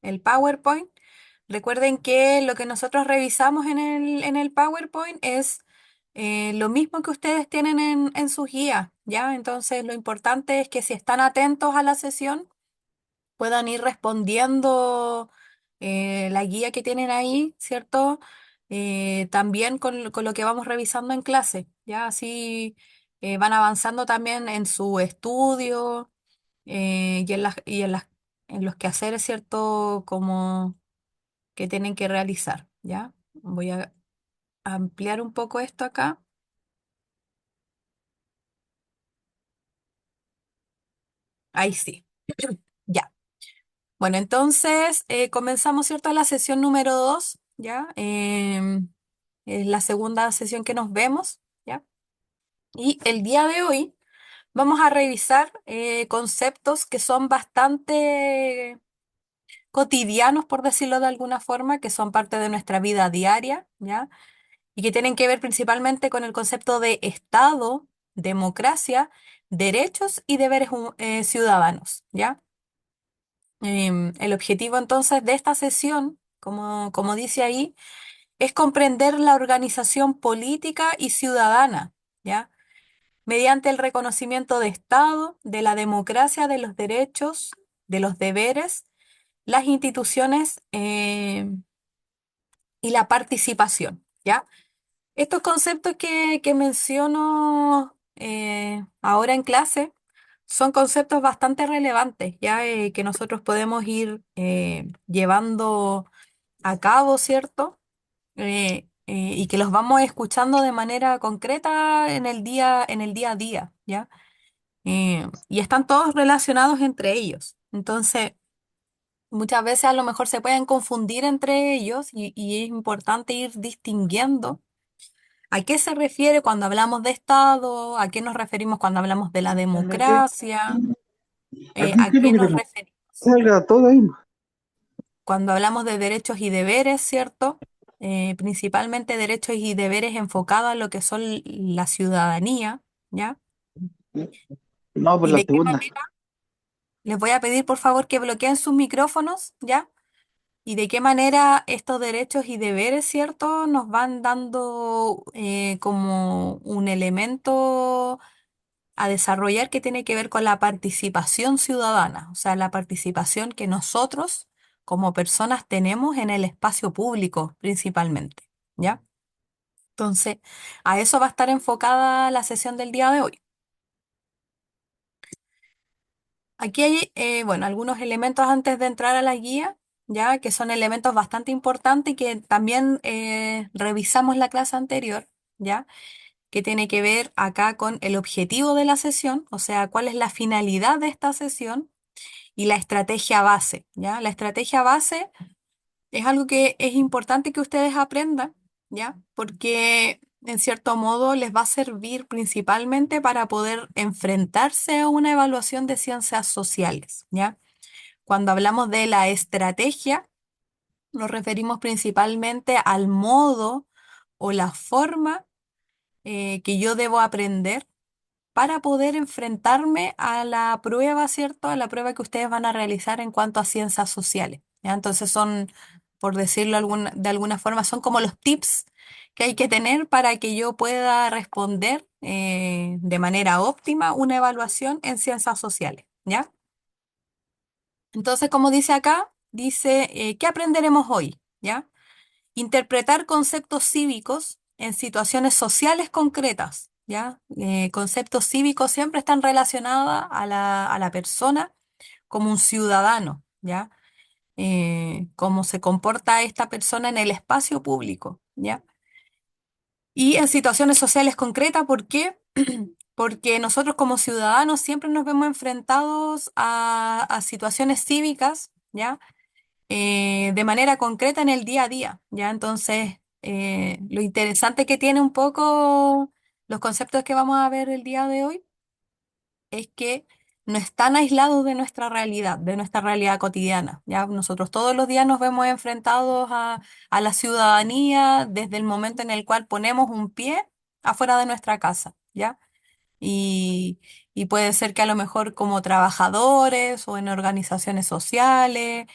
el PowerPoint. Recuerden que lo que nosotros revisamos en el PowerPoint es lo mismo que ustedes tienen en sus guías, ¿ya? Entonces, lo importante es que si están atentos a la sesión, puedan ir respondiendo la guía que tienen ahí, ¿cierto? También con lo que vamos revisando en clase, ¿ya? Así van avanzando también en su estudio en los quehaceres, ¿cierto? Como que tienen que realizar, ¿ya? Voy a ampliar un poco esto acá. Ahí sí, ya. Bueno, entonces comenzamos, ¿cierto? La sesión número 2, ¿ya? Es la segunda sesión que nos vemos, ¿ya? Y el día de hoy vamos a revisar conceptos que son bastante cotidianos, por decirlo de alguna forma, que son parte de nuestra vida diaria, ¿ya? Y que tienen que ver principalmente con el concepto de Estado, democracia, derechos y deberes ciudadanos, ¿ya? El objetivo entonces de esta sesión, como dice ahí, es comprender la organización política y ciudadana, ¿ya? Mediante el reconocimiento de Estado, de la democracia, de los derechos, de los deberes, las instituciones y la participación, ¿ya? Estos conceptos que menciono ahora en clase son conceptos bastante relevantes, ya que nosotros podemos ir llevando a cabo, ¿cierto? Y que los vamos escuchando de manera concreta en el día a día, ¿ya? Y están todos relacionados entre ellos. Entonces, muchas veces a lo mejor se pueden confundir entre ellos y es importante ir distinguiendo a qué se refiere cuando hablamos de Estado, a qué nos referimos cuando hablamos de la Realmente, democracia, aquí a quiero qué que te nos referimos salga todo ahí. cuando hablamos de derechos y deberes, ¿cierto? Principalmente derechos y deberes enfocados a lo que son la ciudadanía, ¿ya? No, por Y la de qué segunda. manera, les voy a pedir por favor que bloqueen sus micrófonos, ¿ya? Y de qué manera estos derechos y deberes, ¿cierto? Nos van dando como un elemento a desarrollar que tiene que ver con la participación ciudadana, o sea, la participación que nosotros como personas tenemos en el espacio público principalmente, ¿ya? Entonces, a eso va a estar enfocada la sesión del día de hoy. Aquí hay, bueno, algunos elementos antes de entrar a la guía, ya que son elementos bastante importantes y que también revisamos la clase anterior, ¿ya? Que tiene que ver acá con el objetivo de la sesión, o sea, cuál es la finalidad de esta sesión y la estrategia base, ¿ya? La estrategia base es algo que es importante que ustedes aprendan, ¿ya? Porque en cierto modo les va a servir principalmente para poder enfrentarse a una evaluación de ciencias sociales, ¿ya? Cuando hablamos de la estrategia, nos referimos principalmente al modo o la forma que yo debo aprender para poder enfrentarme a la prueba, ¿cierto? A la prueba que ustedes van a realizar en cuanto a ciencias sociales, ¿ya? Entonces son, por decirlo de alguna forma, son como los tips que hay que tener para que yo pueda responder de manera óptima una evaluación en ciencias sociales, ¿ya? Entonces, como dice acá, dice, ¿qué aprenderemos hoy? ¿Ya? Interpretar conceptos cívicos en situaciones sociales concretas, ¿ya? Conceptos cívicos siempre están relacionados a la persona como un ciudadano, ¿ya? Cómo se comporta esta persona en el espacio público, ¿ya? Y en situaciones sociales concretas, ¿por qué? Porque nosotros como ciudadanos siempre nos vemos enfrentados a situaciones cívicas, ¿ya? De manera concreta en el día a día, ¿ya? Entonces, lo interesante que tiene un poco los conceptos que vamos a ver el día de hoy es que no están aislados de nuestra realidad cotidiana, ¿ya? Nosotros todos los días nos vemos enfrentados a la ciudadanía desde el momento en el cual ponemos un pie afuera de nuestra casa, ¿ya? Y, y puede ser que a lo mejor como trabajadores o en organizaciones sociales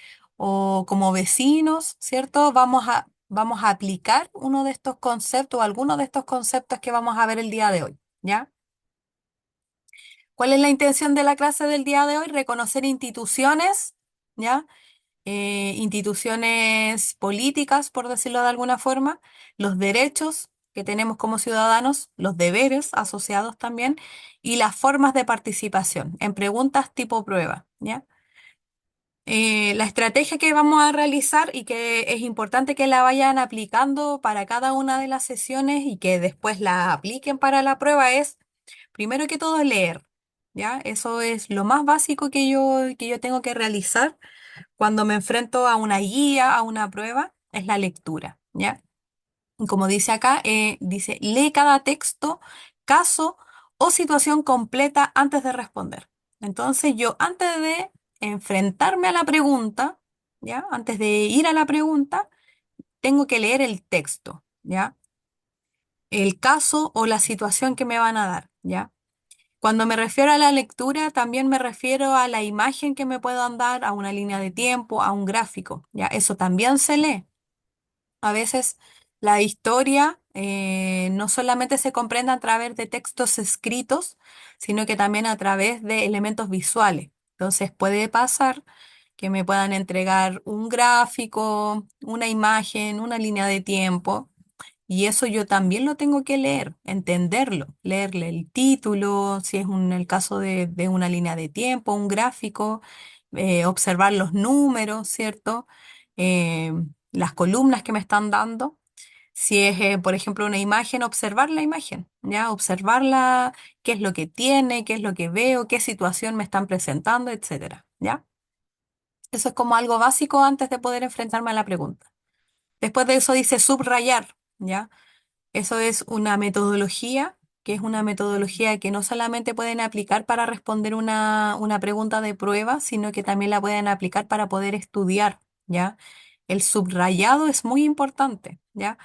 o como vecinos, ¿cierto? Vamos a aplicar uno de estos conceptos o alguno de estos conceptos que vamos a ver el día de hoy, ¿ya? ¿Cuál es la intención de la clase del día de hoy? Reconocer instituciones, ¿ya? Instituciones políticas, por decirlo de alguna forma, los derechos que tenemos como ciudadanos, los deberes asociados también, y las formas de participación en preguntas tipo prueba, ¿ya? La estrategia que vamos a realizar y que es importante que la vayan aplicando para cada una de las sesiones y que después la apliquen para la prueba es, primero que todo, leer, ¿ya? Eso es lo más básico que yo tengo que realizar cuando me enfrento a una guía, a una prueba, es la lectura, ¿ya? Y como dice acá, dice, lee cada texto, caso o situación completa antes de responder. Entonces yo, antes de enfrentarme a la pregunta, ¿ya? Antes de ir a la pregunta, tengo que leer el texto, ¿ya? El caso o la situación que me van a dar, ¿ya? Cuando me refiero a la lectura, también me refiero a la imagen que me puedan dar, a una línea de tiempo, a un gráfico, ¿ya? Eso también se lee. A veces la historia no solamente se comprende a través de textos escritos, sino que también a través de elementos visuales. Entonces puede pasar que me puedan entregar un gráfico, una imagen, una línea de tiempo, y eso yo también lo tengo que leer, entenderlo, leerle el título, si es el caso de una línea de tiempo, un gráfico, observar los números, ¿cierto? Eh, las columnas que me están dando. Si es, por ejemplo, una imagen, observar la imagen, ¿ya? Observarla, qué es lo que tiene, qué es lo que veo, qué situación me están presentando, etcétera, ¿ya? Eso es como algo básico antes de poder enfrentarme a la pregunta. Después de eso dice subrayar, ¿ya? Eso es una metodología, que es una metodología que no solamente pueden aplicar para responder una pregunta de prueba, sino que también la pueden aplicar para poder estudiar, ¿ya? El subrayado es muy importante, ¿ya?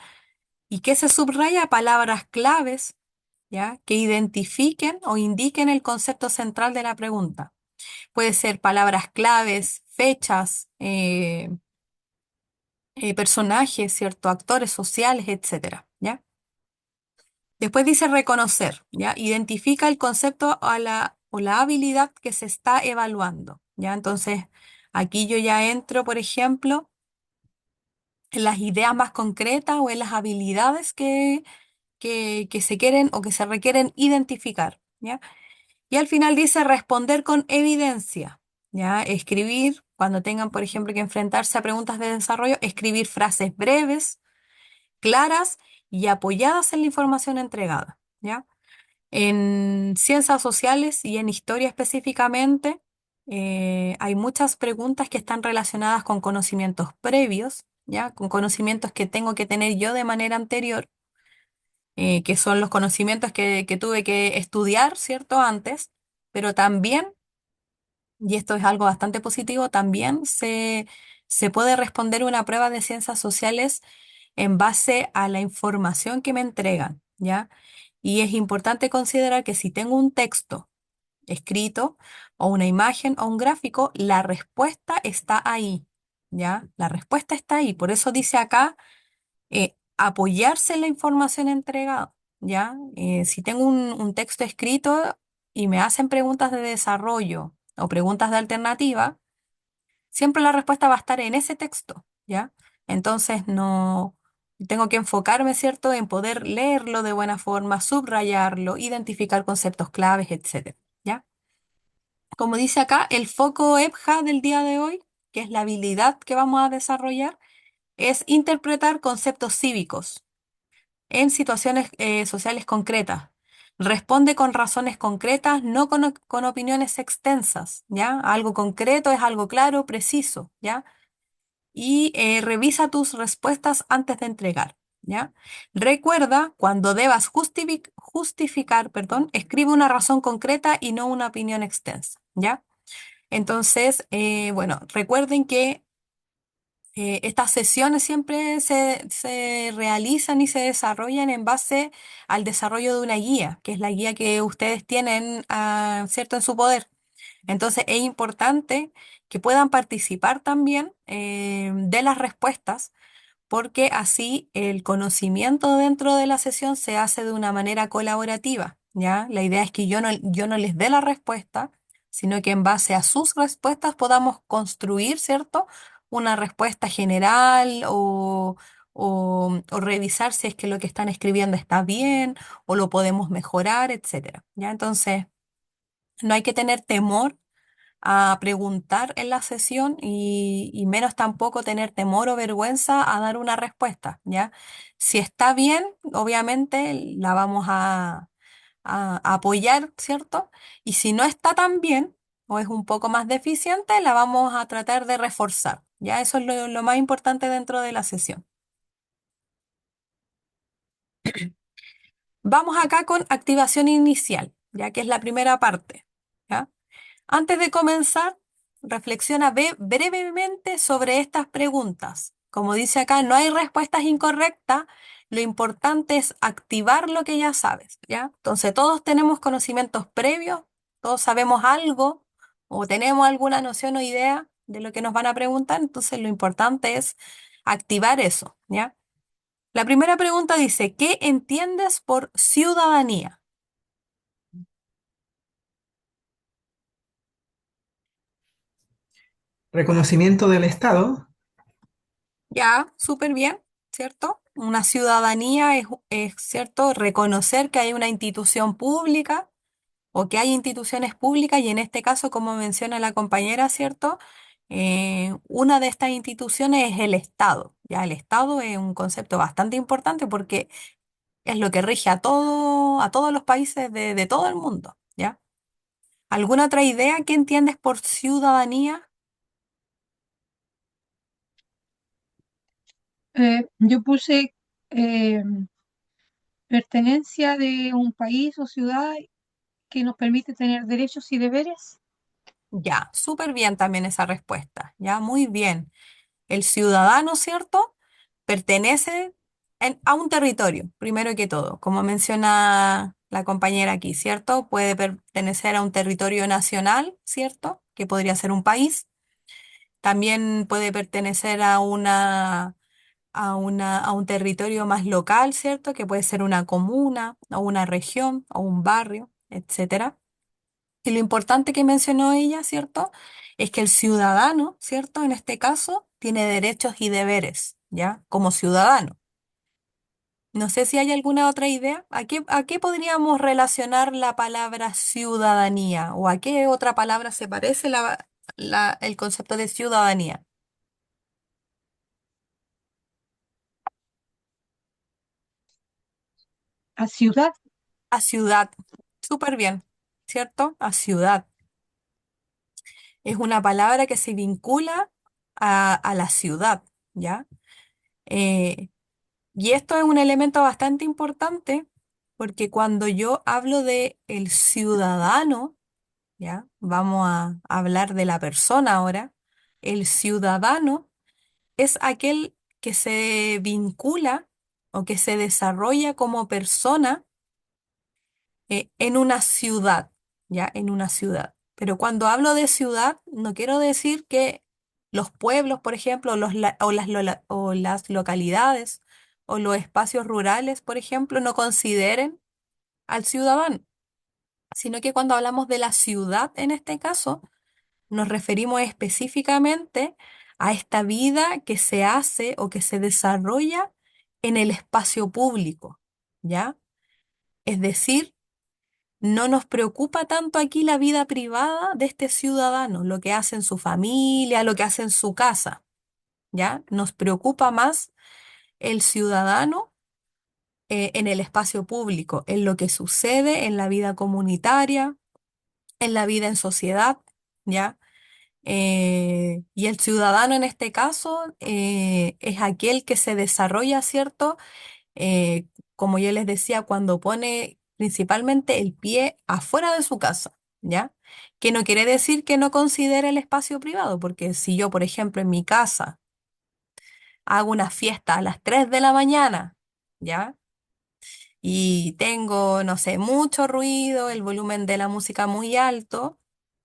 ¿Y qué se subraya? Palabras claves, ¿ya? Que identifiquen o indiquen el concepto central de la pregunta. Puede ser palabras claves, fechas, personajes, ¿cierto? Actores sociales, etcétera, ¿ya? Después dice reconocer, ¿ya? Identifica el concepto o la habilidad que se está evaluando, ¿ya? Entonces, aquí yo ya entro, por ejemplo, en las ideas más concretas o en las habilidades que se quieren o que se requieren identificar, ¿ya? Y al final dice responder con evidencia, ¿ya? Escribir, cuando tengan, por ejemplo, que enfrentarse a preguntas de desarrollo, escribir frases breves, claras y apoyadas en la información entregada, ¿ya? En ciencias sociales y en historia específicamente, hay muchas preguntas que están relacionadas con conocimientos previos, ¿ya? Con conocimientos que tengo que tener yo de manera anterior, que son los conocimientos que tuve que estudiar, ¿cierto? Antes, pero también, y esto es algo bastante positivo, también se puede responder una prueba de ciencias sociales en base a la información que me entregan, ¿ya? Y es importante considerar que si tengo un texto escrito o una imagen o un gráfico, la respuesta está ahí, ¿ya? La respuesta está ahí. Por eso dice acá, apoyarse en la información entregada, ¿ya? Si tengo un texto escrito y me hacen preguntas de desarrollo o preguntas de alternativa, siempre la respuesta va a estar en ese texto, ¿ya? Entonces no tengo que enfocarme, ¿cierto?, en poder leerlo de buena forma, subrayarlo, identificar conceptos claves, etcétera, ¿ya? Como dice acá, el foco EPJA del día de hoy, que es la habilidad que vamos a desarrollar, es interpretar conceptos cívicos en situaciones sociales concretas. Responde con razones concretas, no con opiniones extensas, ¿ya? Algo concreto es algo claro, preciso, ¿ya? Y revisa tus respuestas antes de entregar, ¿ya? Recuerda, cuando debas justificar, perdón, escribe una razón concreta y no una opinión extensa, ¿ya? Entonces, bueno, recuerden que estas sesiones siempre se realizan y se desarrollan en base al desarrollo de una guía, que es la guía que ustedes tienen, ¿cierto?, en su poder. Entonces, es importante que puedan participar también de las respuestas, porque así el conocimiento dentro de la sesión se hace de una manera colaborativa, ¿ya? La idea es que yo no les dé la respuesta, sino que en base a sus respuestas podamos construir, ¿cierto? Una respuesta general o revisar si es que lo que están escribiendo está bien o lo podemos mejorar, etcétera, ¿ya? Entonces, no hay que tener temor a preguntar en la sesión y menos tampoco tener temor o vergüenza a dar una respuesta, ¿ya? Si está bien, obviamente la vamos a apoyar, ¿cierto? Y si no está tan bien o es un poco más deficiente, la vamos a tratar de reforzar, ¿ya? Eso es lo más importante dentro de la sesión. Vamos acá con activación inicial, ya que es la primera parte, ¿ya? Antes de comenzar, reflexiona brevemente sobre estas preguntas. Como dice acá, no hay respuestas incorrectas, lo importante es activar lo que ya sabes, ¿ya? Entonces, todos tenemos conocimientos previos, todos sabemos algo o tenemos alguna noción o idea de lo que nos van a preguntar, entonces lo importante es activar eso, ¿ya? La primera pregunta dice, ¿qué entiendes por ciudadanía? Reconocimiento del Estado. Ya, súper bien, ¿cierto? Una ciudadanía es, ¿cierto? Reconocer que hay una institución pública o que hay instituciones públicas y en este caso, como menciona la compañera, ¿cierto? Una de estas instituciones es el Estado. Ya, el Estado es un concepto bastante importante porque es lo que rige a todos los países de todo el mundo, ¿ya? ¿Alguna otra idea que entiendes por ciudadanía? Yo puse eh, pertenencia de un país o ciudad que nos permite tener derechos y deberes. Ya, súper bien también esa respuesta, ya, muy bien. El ciudadano, ¿cierto? Pertenece a un territorio, primero que todo, como menciona la compañera aquí, ¿cierto? Puede pertenecer a un territorio nacional, ¿cierto? Que podría ser un país. También puede pertenecer a un territorio más local, ¿cierto? Que puede ser una comuna o una región o un barrio, etcétera. Y lo importante que mencionó ella, ¿cierto? Es que el ciudadano, ¿cierto? En este caso, tiene derechos y deberes, ¿ya? Como ciudadano. No sé si hay alguna otra idea. A qué podríamos relacionar la palabra ciudadanía? ¿O a qué otra palabra se parece el concepto de ciudadanía? A ciudad, A ciudad. Súper bien, ¿cierto? A ciudad. Es una palabra que se vincula a la ciudad, ¿ya? Eh, Y esto es un elemento bastante importante porque cuando yo hablo de el ciudadano, ¿ya? Vamos a hablar de la persona ahora. El ciudadano es aquel que se vincula o que se desarrolla como persona en una ciudad, ¿ya? En una ciudad. Pero cuando hablo de ciudad, no quiero decir que los pueblos, por ejemplo, o las localidades o los espacios rurales, por ejemplo, no consideren al ciudadano, sino que cuando hablamos de la ciudad en este caso, nos referimos específicamente a esta vida que se hace o que se desarrolla en el espacio público, ¿ya? Es decir, no nos preocupa tanto aquí la vida privada de este ciudadano, lo que hace en su familia, lo que hace en su casa, ¿ya? Nos preocupa más el ciudadano en el espacio público, en lo que sucede en la vida comunitaria, en la vida en sociedad, ¿ya? Y el ciudadano en este caso es aquel que se desarrolla, ¿cierto? eh, Como yo les decía, cuando pone principalmente el pie afuera de su casa, ¿ya? Que no quiere decir que no considere el espacio privado, porque si yo, por ejemplo, en mi casa hago una fiesta a las 3 de la mañana, ¿ya? Y tengo, no sé, mucho ruido, el volumen de la música muy alto,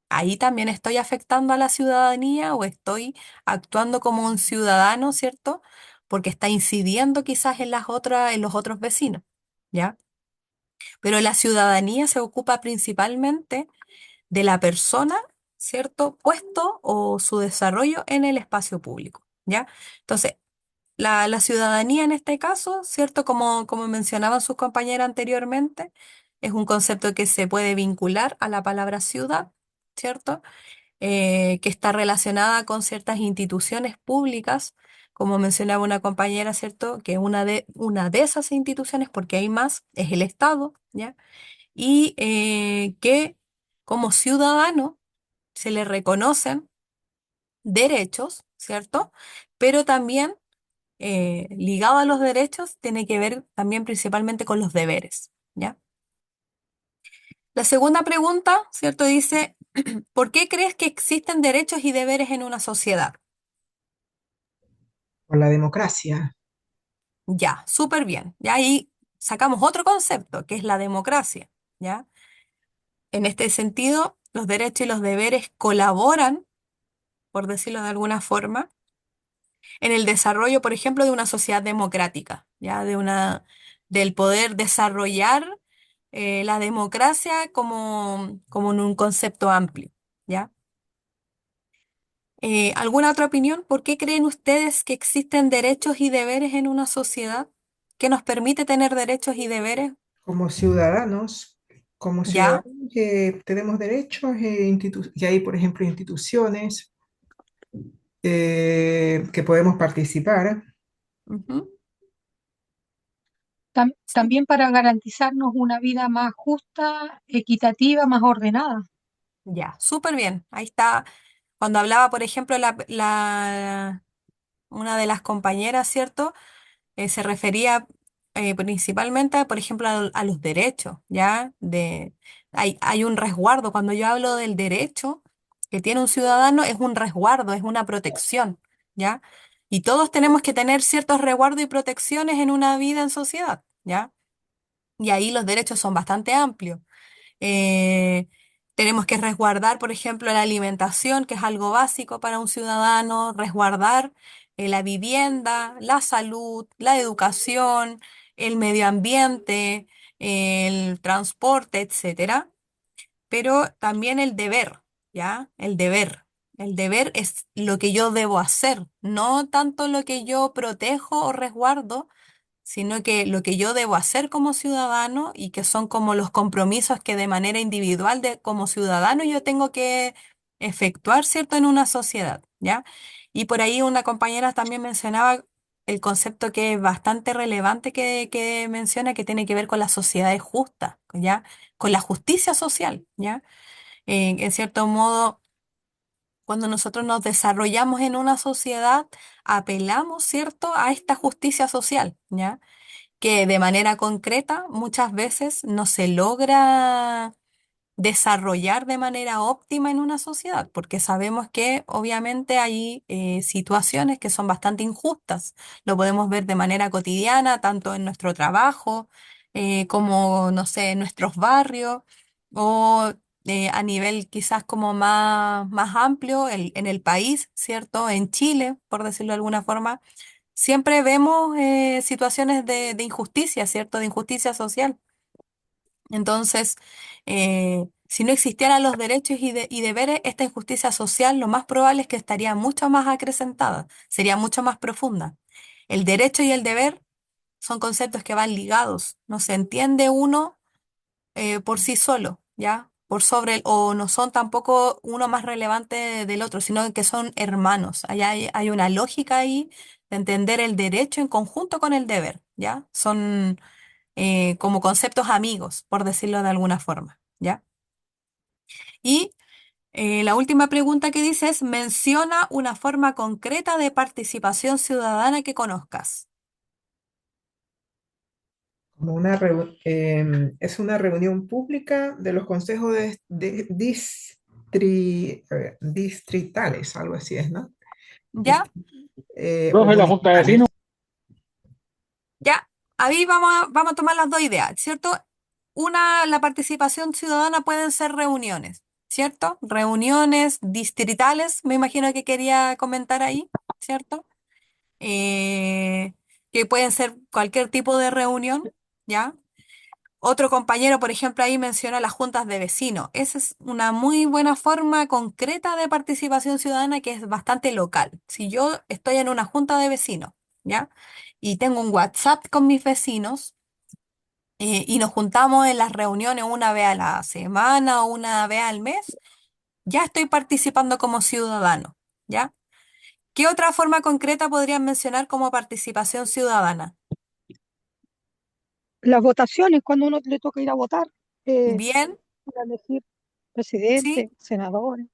ahí también estoy afectando a la ciudadanía o estoy actuando como un ciudadano, ¿cierto? Porque está incidiendo quizás en en los otros vecinos, ¿ya? Pero la ciudadanía se ocupa principalmente de la persona, ¿cierto? Puesto o su desarrollo en el espacio público, ¿ya? Entonces, la ciudadanía en este caso, ¿cierto? Como mencionaban sus compañeras anteriormente, es un concepto que se puede vincular a la palabra ciudad, ¿cierto? Que está relacionada con ciertas instituciones públicas, como mencionaba una compañera, ¿cierto? Que una de esas instituciones, porque hay más, es el Estado, ¿ya? Y que como ciudadano se le reconocen derechos, ¿cierto? Pero también ligado a los derechos tiene que ver también principalmente con los deberes, ¿ya? La segunda pregunta, ¿cierto? Dice, ¿por qué crees que existen derechos y deberes en una sociedad? Por la democracia, Ya, súper bien. Ya ahí sacamos otro concepto, que es la democracia, ¿ya? En este sentido, los derechos y los deberes colaboran, por decirlo de alguna forma, en el desarrollo, por ejemplo, de una sociedad democrática, ¿ya? Del poder desarrollar la democracia como en un concepto amplio, ¿ya? ¿Alguna otra opinión? ¿Por qué creen ustedes que existen derechos y deberes en una sociedad que nos permite tener derechos y deberes? como ciudadanos, como ¿Ya? ciudadanos tenemos derechos y hay, por ejemplo, instituciones que podemos participar. Ujú. Sí. También para garantizarnos una vida más justa, equitativa, más ordenada. Ya, súper bien. Ahí está. Cuando hablaba, por ejemplo, una de las compañeras, ¿cierto? Se refería principalmente, por ejemplo, a los derechos, ¿ya? Hay un resguardo. Cuando yo hablo del derecho que tiene un ciudadano, es un resguardo, es una protección, ¿ya? Y todos tenemos que tener ciertos resguardos y protecciones en una vida en sociedad, ¿ya? Y ahí los derechos son bastante amplios. Eh, Tenemos que resguardar, por ejemplo, la alimentación, que es algo básico para un ciudadano, resguardar la vivienda, la salud, la educación, el medio ambiente, el transporte, etcétera. Pero también el deber, ¿ya? El deber. El deber es lo que yo debo hacer, no tanto lo que yo protejo o resguardo, sino que lo que yo debo hacer como ciudadano y que son como los compromisos que de manera individual como ciudadano yo tengo que efectuar, ¿cierto?, en una sociedad, ¿ya? Y por ahí una compañera también mencionaba el concepto que es bastante relevante que menciona, que tiene que ver con las sociedades justas, ¿ya? Con la justicia social, ¿ya? En cierto modo, cuando nosotros nos desarrollamos en una sociedad, apelamos, ¿cierto?, a esta justicia social, ¿ya? Que de manera concreta muchas veces no se logra desarrollar de manera óptima en una sociedad, porque sabemos que obviamente hay situaciones que son bastante injustas. Lo podemos ver de manera cotidiana, tanto en nuestro trabajo como, no sé, en nuestros barrios o a nivel quizás como más amplio en el país, ¿cierto? En Chile, por decirlo de alguna forma siempre vemos situaciones de injusticia, ¿cierto? De injusticia social. Entonces, si no existieran los derechos y deberes, esta injusticia social lo más probable es que estaría mucho más acrecentada, sería mucho más profunda. El derecho y el deber son conceptos que van ligados. No se entiende uno por sí solo, ¿ya? Por sobre, o no son tampoco uno más relevante del otro, sino que son hermanos. Hay una lógica ahí de entender el derecho en conjunto con el deber, ¿ya? Son como conceptos amigos, por decirlo de alguna forma, ¿ya? Y la última pregunta que dice es, menciona una forma concreta de participación ciudadana que conozcas. como es una reunión pública de los consejos distritales, algo así es, ¿no? ¿Ya? O Profe, la junta de vecinos. municipales. Ya, ahí vamos a tomar las dos ideas, ¿cierto? Una, la participación ciudadana pueden ser reuniones. ¿cierto? Reuniones distritales, me imagino que quería comentar ahí, ¿cierto? Eh, que pueden ser cualquier tipo de reunión, ¿ya? Otro compañero, por ejemplo, ahí menciona las juntas de vecinos. Esa es una muy buena forma concreta de participación ciudadana que es bastante local. Si yo estoy en una junta de vecinos, ¿ya? Y tengo un WhatsApp con mis vecinos, y nos juntamos en las reuniones una vez a la semana o una vez al mes, ya estoy participando como ciudadano, ¿ya? ¿Qué otra forma concreta podrían mencionar como participación ciudadana? Las votaciones, cuando uno le toca ir a votar, eh, Bien, para elegir sí, presidente, senadores.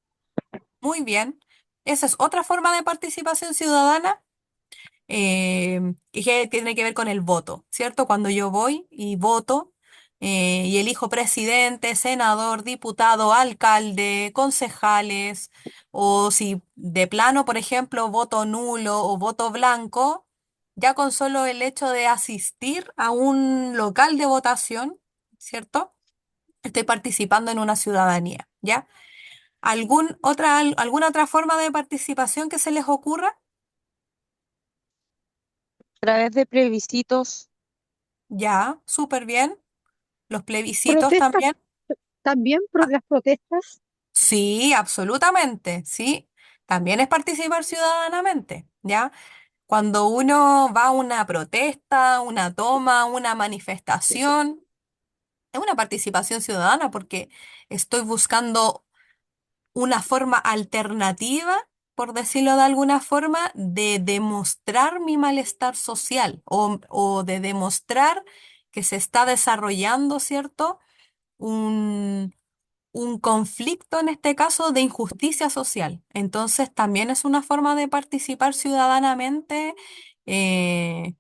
muy bien. Esa es otra forma de participación ciudadana, y que tiene que ver con el voto, ¿cierto? Cuando yo voy y voto, y elijo presidente, senador, diputado, alcalde, concejales, o si de plano, por ejemplo, voto nulo o voto blanco, ya con solo el hecho de asistir a un local de votación, ¿cierto? Estoy participando en una ciudadanía, ¿ya? ¿Alguna otra forma de participación que se les ocurra? A través de plebiscitos. Ya, súper bien. Los plebiscitos Protestas también. también, Ah, las protestas. sí, absolutamente, sí. También es participar ciudadanamente, ¿ya? Cuando uno va a una protesta, una toma, una manifestación, es una participación ciudadana porque estoy buscando una forma alternativa, por decirlo de alguna forma, de demostrar mi malestar social o de demostrar que se está desarrollando, ¿cierto? Un, un conflicto, en este caso, de injusticia social. Entonces, también es una forma de participar ciudadanamente. eh,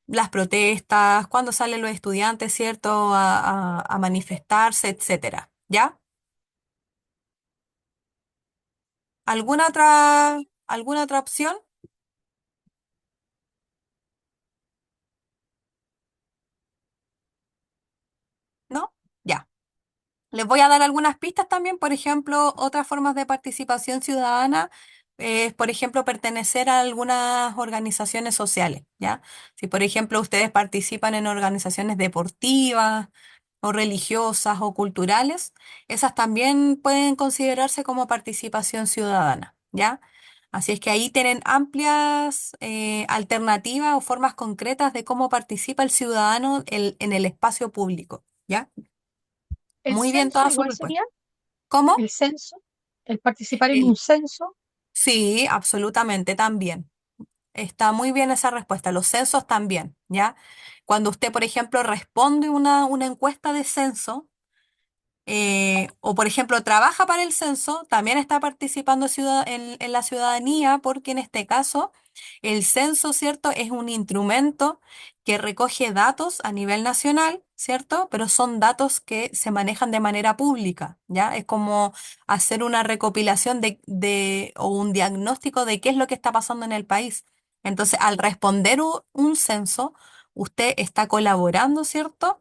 las protestas, cuando salen los estudiantes, ¿cierto?, a manifestarse, etcétera. ¿Ya? ¿Alguna otra opción? ¿No? Ya. Les voy a dar algunas pistas también. Por ejemplo, otras formas de participación ciudadana es, por ejemplo, pertenecer a algunas organizaciones sociales, ¿ya? Si, por ejemplo, ustedes participan en organizaciones deportivas o religiosas o culturales, esas también pueden considerarse como participación ciudadana, ¿ya? Así es que ahí tienen amplias alternativas o formas concretas de cómo participa el ciudadano en el espacio público, ¿ya? El Muy bien censo todas sus igual sería, respuestas. ¿Cómo? el censo, el participar en un El, censo. sí, absolutamente también. Está muy bien esa respuesta. Los censos también, ¿ya? Cuando usted, por ejemplo, responde una encuesta de censo, o por ejemplo trabaja para el censo, también está participando en la ciudadanía, porque en este caso el censo, ¿cierto?, es un instrumento que recoge datos a nivel nacional, ¿cierto? Pero son datos que se manejan de manera pública, ¿ya? Es como hacer una recopilación o un diagnóstico de qué es lo que está pasando en el país. Entonces, al responder un censo, usted está colaborando, ¿cierto?,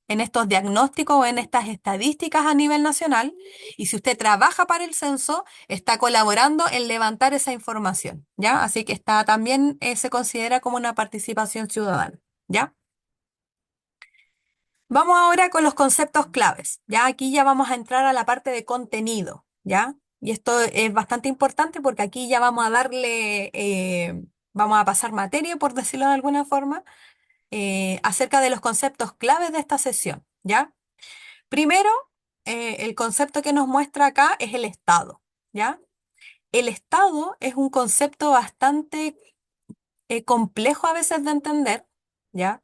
en estos diagnósticos o en estas estadísticas a nivel nacional, y si usted trabaja para el censo, está colaborando en levantar esa información, ¿ya? Así que está también, se considera como una participación ciudadana, ¿ya? Vamos ahora con los conceptos claves, ¿ya? Aquí ya vamos a entrar a la parte de contenido, ¿ya? Y esto es bastante importante porque aquí ya vamos a darle, vamos a pasar materia, por decirlo de alguna forma, acerca de los conceptos claves de esta sesión, ¿ya? Primero, el concepto que nos muestra acá es el Estado, ¿ya? El Estado es un concepto bastante complejo a veces de entender, ¿ya?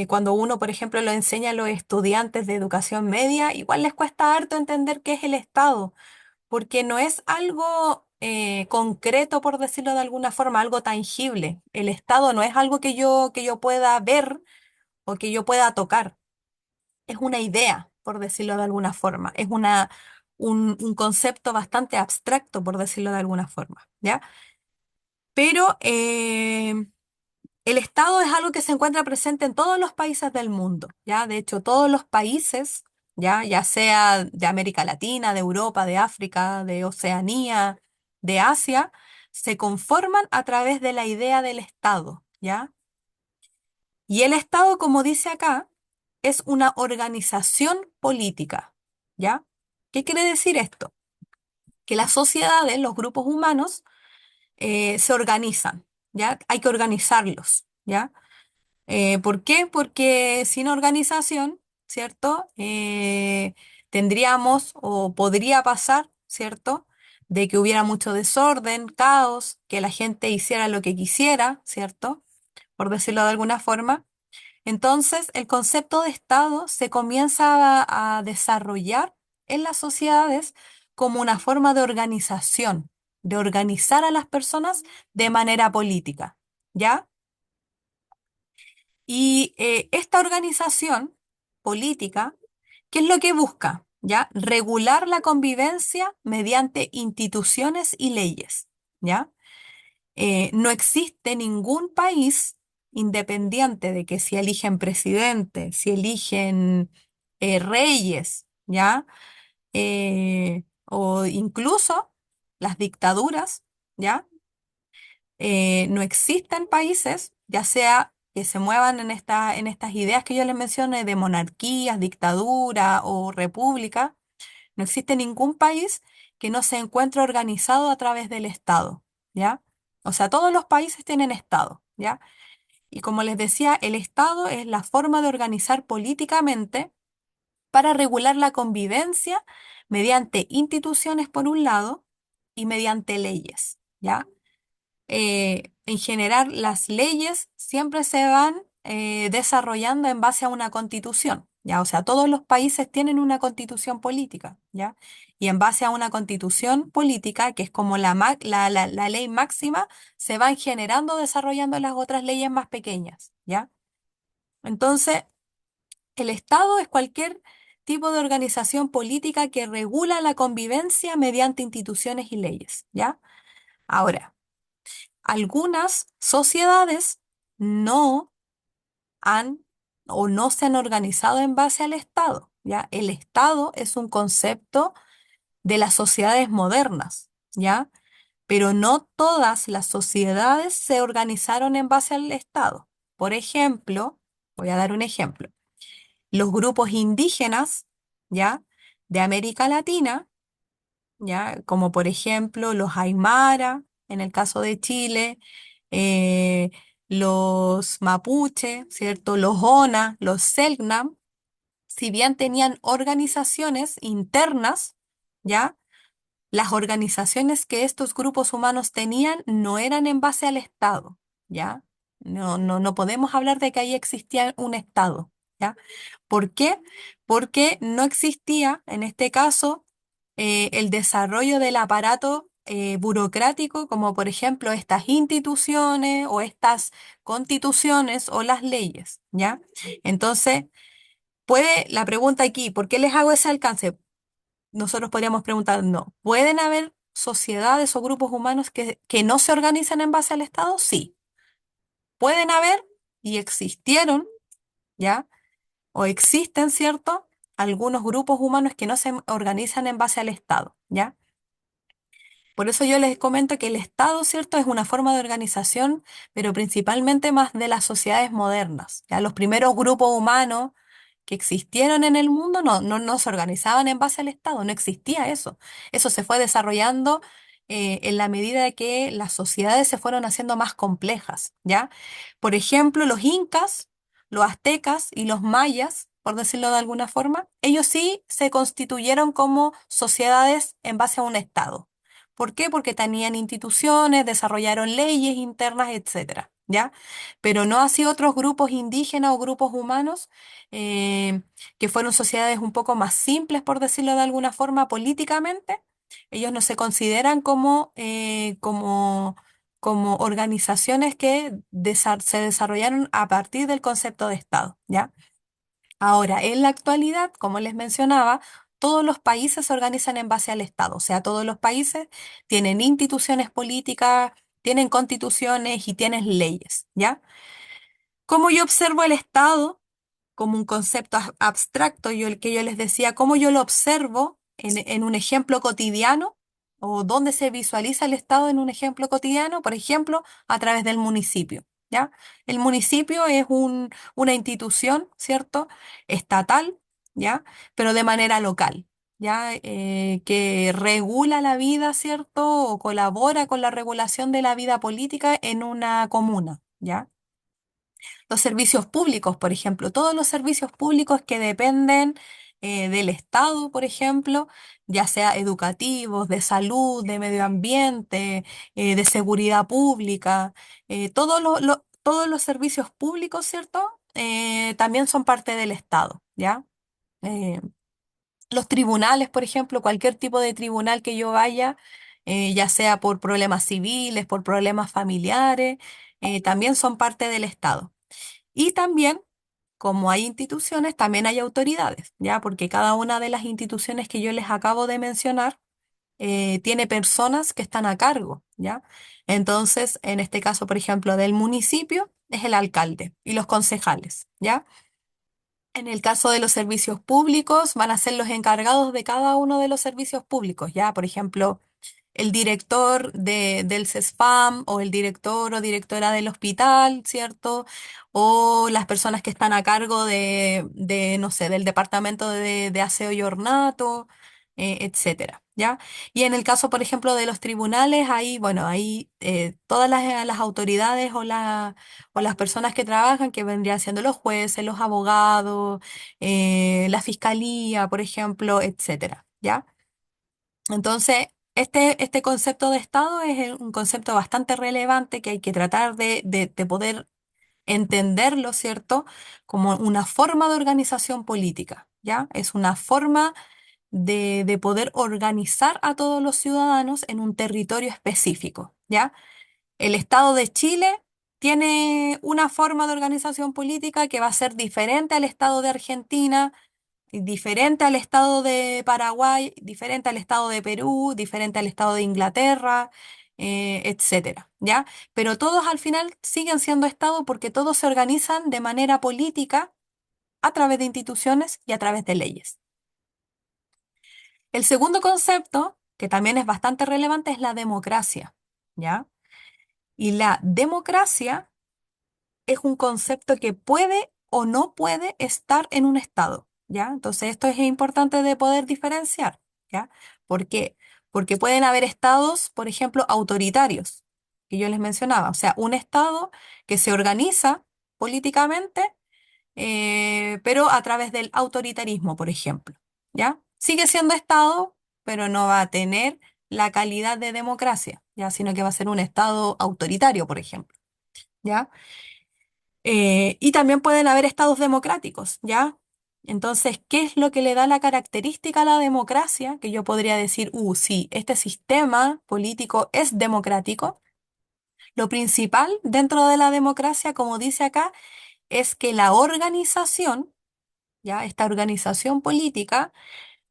Cuando uno, por ejemplo, lo enseña a los estudiantes de educación media, igual les cuesta harto entender qué es el Estado, porque no es algo concreto, por decirlo de alguna forma, algo tangible. El Estado no es algo que yo pueda ver o que yo pueda tocar, es una idea, por decirlo de alguna forma, es un concepto bastante abstracto, por decirlo de alguna forma, ¿ya? Pero el Estado es algo que se encuentra presente en todos los países del mundo, ¿ya? De hecho, todos los países, ya sea de América Latina, de Europa, de África, de Oceanía, de Asia, se conforman a través de la idea del Estado, ¿ya? Y el Estado, como dice acá, es una organización política, ¿ya? ¿Qué quiere decir esto? Que las sociedades, los grupos humanos, se organizan, ¿ya? Hay que organizarlos, ¿ya? ¿Por qué? Porque sin organización, ¿cierto? Tendríamos o podría pasar, ¿cierto? De que hubiera mucho desorden, caos, que la gente hiciera lo que quisiera, ¿cierto? Por decirlo de alguna forma. Entonces, el concepto de Estado se comienza a desarrollar en las sociedades como una forma de organización, de organizar a las personas de manera política, ¿ya? Y esta organización política, ¿qué es lo que busca? ¿Ya? Regular la convivencia mediante instituciones y leyes, ¿ya? No existe ningún país independiente de que si eligen presidente, si eligen reyes, ¿ya? O incluso las dictaduras, ¿ya? No existen países, ya sea que se muevan en estas ideas que yo les mencioné de monarquías, dictadura o república, no existe ningún país que no se encuentre organizado a través del Estado, ¿ya? O sea, todos los países tienen Estado, ¿ya? Y como les decía, el Estado es la forma de organizar políticamente para regular la convivencia mediante instituciones por un lado y mediante leyes, ¿ya? En general, las leyes siempre se van desarrollando en base a una constitución, ¿ya? O sea, todos los países tienen una constitución política, ¿ya? Y en base a una constitución política, que es como la ley máxima, se van generando, desarrollando las otras leyes más pequeñas, ¿ya? Entonces, el Estado es cualquier tipo de organización política que regula la convivencia mediante instituciones y leyes, ¿ya? Ahora, algunas sociedades no han o no se han organizado en base al Estado, ¿ya? El Estado es un concepto de las sociedades modernas, ¿ya? Pero no todas las sociedades se organizaron en base al Estado. Por ejemplo, voy a dar un ejemplo. Los grupos indígenas, ¿ya? De América Latina, ¿ya? Como por ejemplo los Aymara, en el caso de Chile, eh, los Mapuche, ¿cierto? Los Ona, los Selknam, si bien tenían organizaciones internas, ¿ya? Las organizaciones que estos grupos humanos tenían no eran en base al Estado, ¿ya? No podemos hablar de que ahí existía un Estado, ¿ya? ¿Por qué? Porque no existía, en este caso, el desarrollo del aparato burocrático, como por ejemplo estas instituciones o estas constituciones o las leyes, ¿ya? Entonces, la pregunta aquí, ¿por qué les hago ese alcance? Nosotros podríamos preguntar, no, ¿pueden haber sociedades o grupos humanos que no se organizan en base al Estado? Sí, pueden haber y existieron, ¿ya? O existen, ¿cierto? Algunos grupos humanos que no se organizan en base al Estado, ¿ya? Por eso yo les comento que el Estado, ¿cierto? Es una forma de organización, pero principalmente más de las sociedades modernas, ¿ya? Los primeros grupos humanos que existieron en el mundo no se organizaban en base al Estado, no existía eso. Eso se fue desarrollando en la medida de que las sociedades se fueron haciendo más complejas, ¿ya? Por ejemplo, los incas, los aztecas y los mayas, por decirlo de alguna forma, ellos sí se constituyeron como sociedades en base a un Estado. ¿Por qué? Porque tenían instituciones, desarrollaron leyes internas, etcétera, ¿ya? Pero no así otros grupos indígenas o grupos humanos eh, que fueron sociedades un poco más simples, por decirlo de alguna forma, políticamente. Ellos no se consideran como organizaciones que se desarrollaron a partir del concepto de Estado, ¿ya? Ahora, en la actualidad, como les mencionaba, todos los países se organizan en base al Estado, o sea, todos los países tienen instituciones políticas, tienen constituciones y tienen leyes, ¿ya? ¿Cómo yo observo el Estado? como un concepto abstracto, el que yo les decía, cómo yo lo observo en un ejemplo cotidiano o dónde se visualiza el Estado en un ejemplo cotidiano, por ejemplo, a través del municipio, ¿ya? El municipio es una institución, ¿cierto? Estatal, ¿ya? Pero de manera local. ¿Ya? Que regula la vida, ¿cierto? O colabora con la regulación de la vida política en una comuna, ¿ya? Los servicios públicos, por ejemplo, todos los servicios públicos que dependen del Estado, por ejemplo, ya sea educativos, de salud, de medio ambiente, de seguridad pública, todos los servicios públicos, ¿cierto? También son parte del Estado, ¿ya? Eh, los tribunales, por ejemplo, cualquier tipo de tribunal que yo vaya, ya sea por problemas civiles, por problemas familiares, también son parte del Estado. Y también, como hay instituciones, también hay autoridades, ¿ya? Porque cada una de las instituciones que yo les acabo de mencionar tiene personas que están a cargo, ¿ya? Entonces, en este caso, por ejemplo, del municipio, es el alcalde y los concejales, ¿ya? En el caso de los servicios públicos, van a ser los encargados de cada uno de los servicios públicos, ¿ya? Por ejemplo, el director del CESFAM o el director o directora del hospital, ¿cierto? O las personas que están a cargo no sé, del departamento de aseo y ornato, etcétera, ¿ya? Y en el caso, por ejemplo, de los tribunales, ahí, bueno, ahí todas las autoridades o las personas que trabajan, que vendrían siendo los jueces, los abogados, la fiscalía, por ejemplo, etcétera, ¿ya? Entonces, este concepto de Estado es un concepto bastante relevante que hay que tratar de poder entenderlo, ¿cierto? Como una forma de organización política, ¿ya? Es una forma de poder organizar a todos los ciudadanos en un territorio específico, ¿ya? El Estado de Chile tiene una forma de organización política que va a ser diferente al Estado de Argentina, diferente al estado de Paraguay, diferente al estado de Perú, diferente al estado de Inglaterra, etcétera, ¿ya? Pero todos al final siguen siendo estados porque todos se organizan de manera política a través de instituciones y a través de leyes. El segundo concepto, que también es bastante relevante, es la democracia, ¿ya? Y la democracia es un concepto que puede o no puede estar en un estado, ¿ya? Entonces esto es importante de poder diferenciar, ¿ya? ¿Por qué? Porque pueden haber estados, por ejemplo, autoritarios, que yo les mencionaba, o sea, un estado que se organiza políticamente, pero a través del autoritarismo, por ejemplo, ¿ya? Sigue siendo estado, pero no va a tener la calidad de democracia, ¿ya? Sino que va a ser un estado autoritario, por ejemplo, ¿ya? Y también pueden haber estados democráticos, ¿ya? Entonces, ¿qué es lo que le da la característica a la democracia? Que yo podría decir, sí, este sistema político es democrático. Lo principal dentro de la democracia, como dice acá, es que la organización, ¿ya? Esta organización política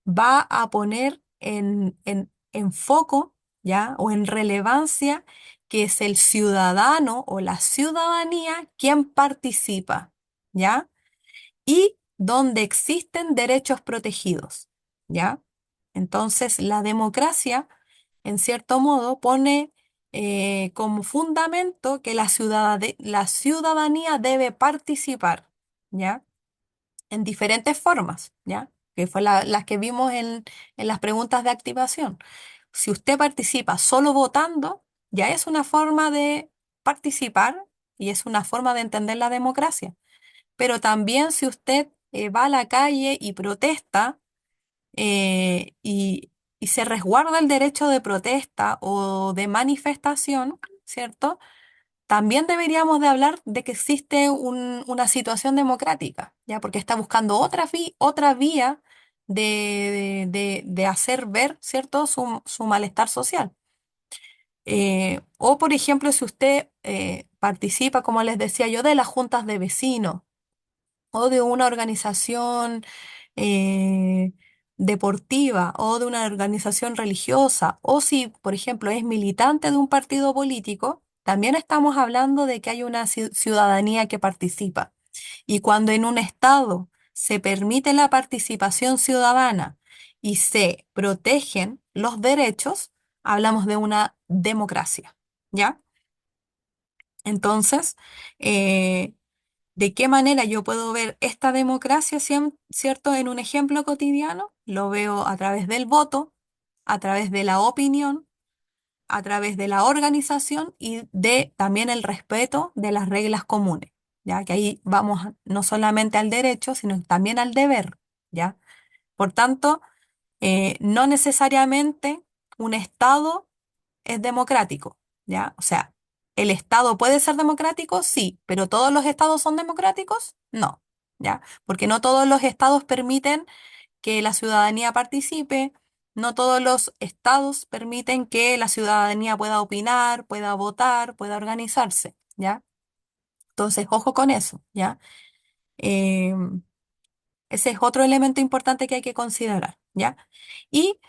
va a poner en foco, ¿ya? O en relevancia que es el ciudadano o la ciudadanía quien participa, ¿ya? Y donde existen derechos protegidos, ¿ya? Entonces, la democracia, en cierto modo, pone como fundamento que la ciudadanía debe participar, ¿ya? En diferentes formas, ¿ya? Que fue las que vimos en las preguntas de activación. Si usted participa solo votando, ya es una forma de participar y es una forma de entender la democracia. Pero también si usted va a la calle y protesta eh, y, y se resguarda el derecho de protesta o de manifestación, ¿cierto? También deberíamos de hablar de que existe una situación democrática, ¿ya? Porque está buscando otra vía de hacer ver, ¿cierto?, su malestar social. O, por ejemplo, si usted participa, como les decía yo, de las juntas de vecinos o de una organización eh, deportiva o de una organización religiosa, o si, por ejemplo, es militante de un partido político, también estamos hablando de que hay una ciudadanía que participa. Y cuando en un Estado se permite la participación ciudadana y se protegen los derechos, hablamos de una democracia, ¿ya? Entonces, eh, ¿de qué manera yo puedo ver esta democracia, cierto, en un ejemplo cotidiano? Lo veo a través del voto, a través de la opinión, a través de la organización y de también el respeto de las reglas comunes, ya que ahí vamos no solamente al derecho, sino también al deber, ¿ya? Por tanto, no necesariamente un Estado es democrático, ¿ya? O sea, ¿el Estado puede ser democrático? Sí, pero ¿todos los estados son democráticos? No, ¿ya? Porque no todos los estados permiten que la ciudadanía participe, no todos los estados permiten que la ciudadanía pueda opinar, pueda votar, pueda organizarse, ¿ya? Entonces, ojo con eso, ¿ya? Em, Ese es otro elemento importante que hay que considerar, ¿ya? Y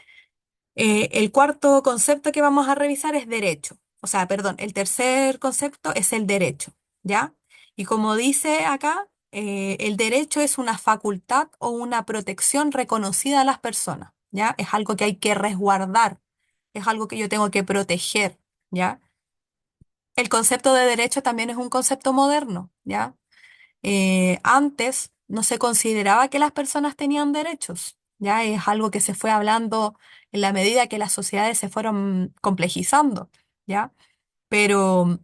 el cuarto concepto que vamos a revisar es derecho. O sea, perdón, el tercer concepto es el derecho, ¿ya? Y como dice acá, el derecho es una facultad o una protección reconocida a las personas, ¿ya? Es algo que hay que resguardar, es algo que yo tengo que proteger, ¿ya? El concepto de derecho también es un concepto moderno, ¿ya? Antes no se consideraba que las personas tenían derechos, ya es algo que se fue hablando en la medida que las sociedades se fueron complejizando, ¿ya? Pero,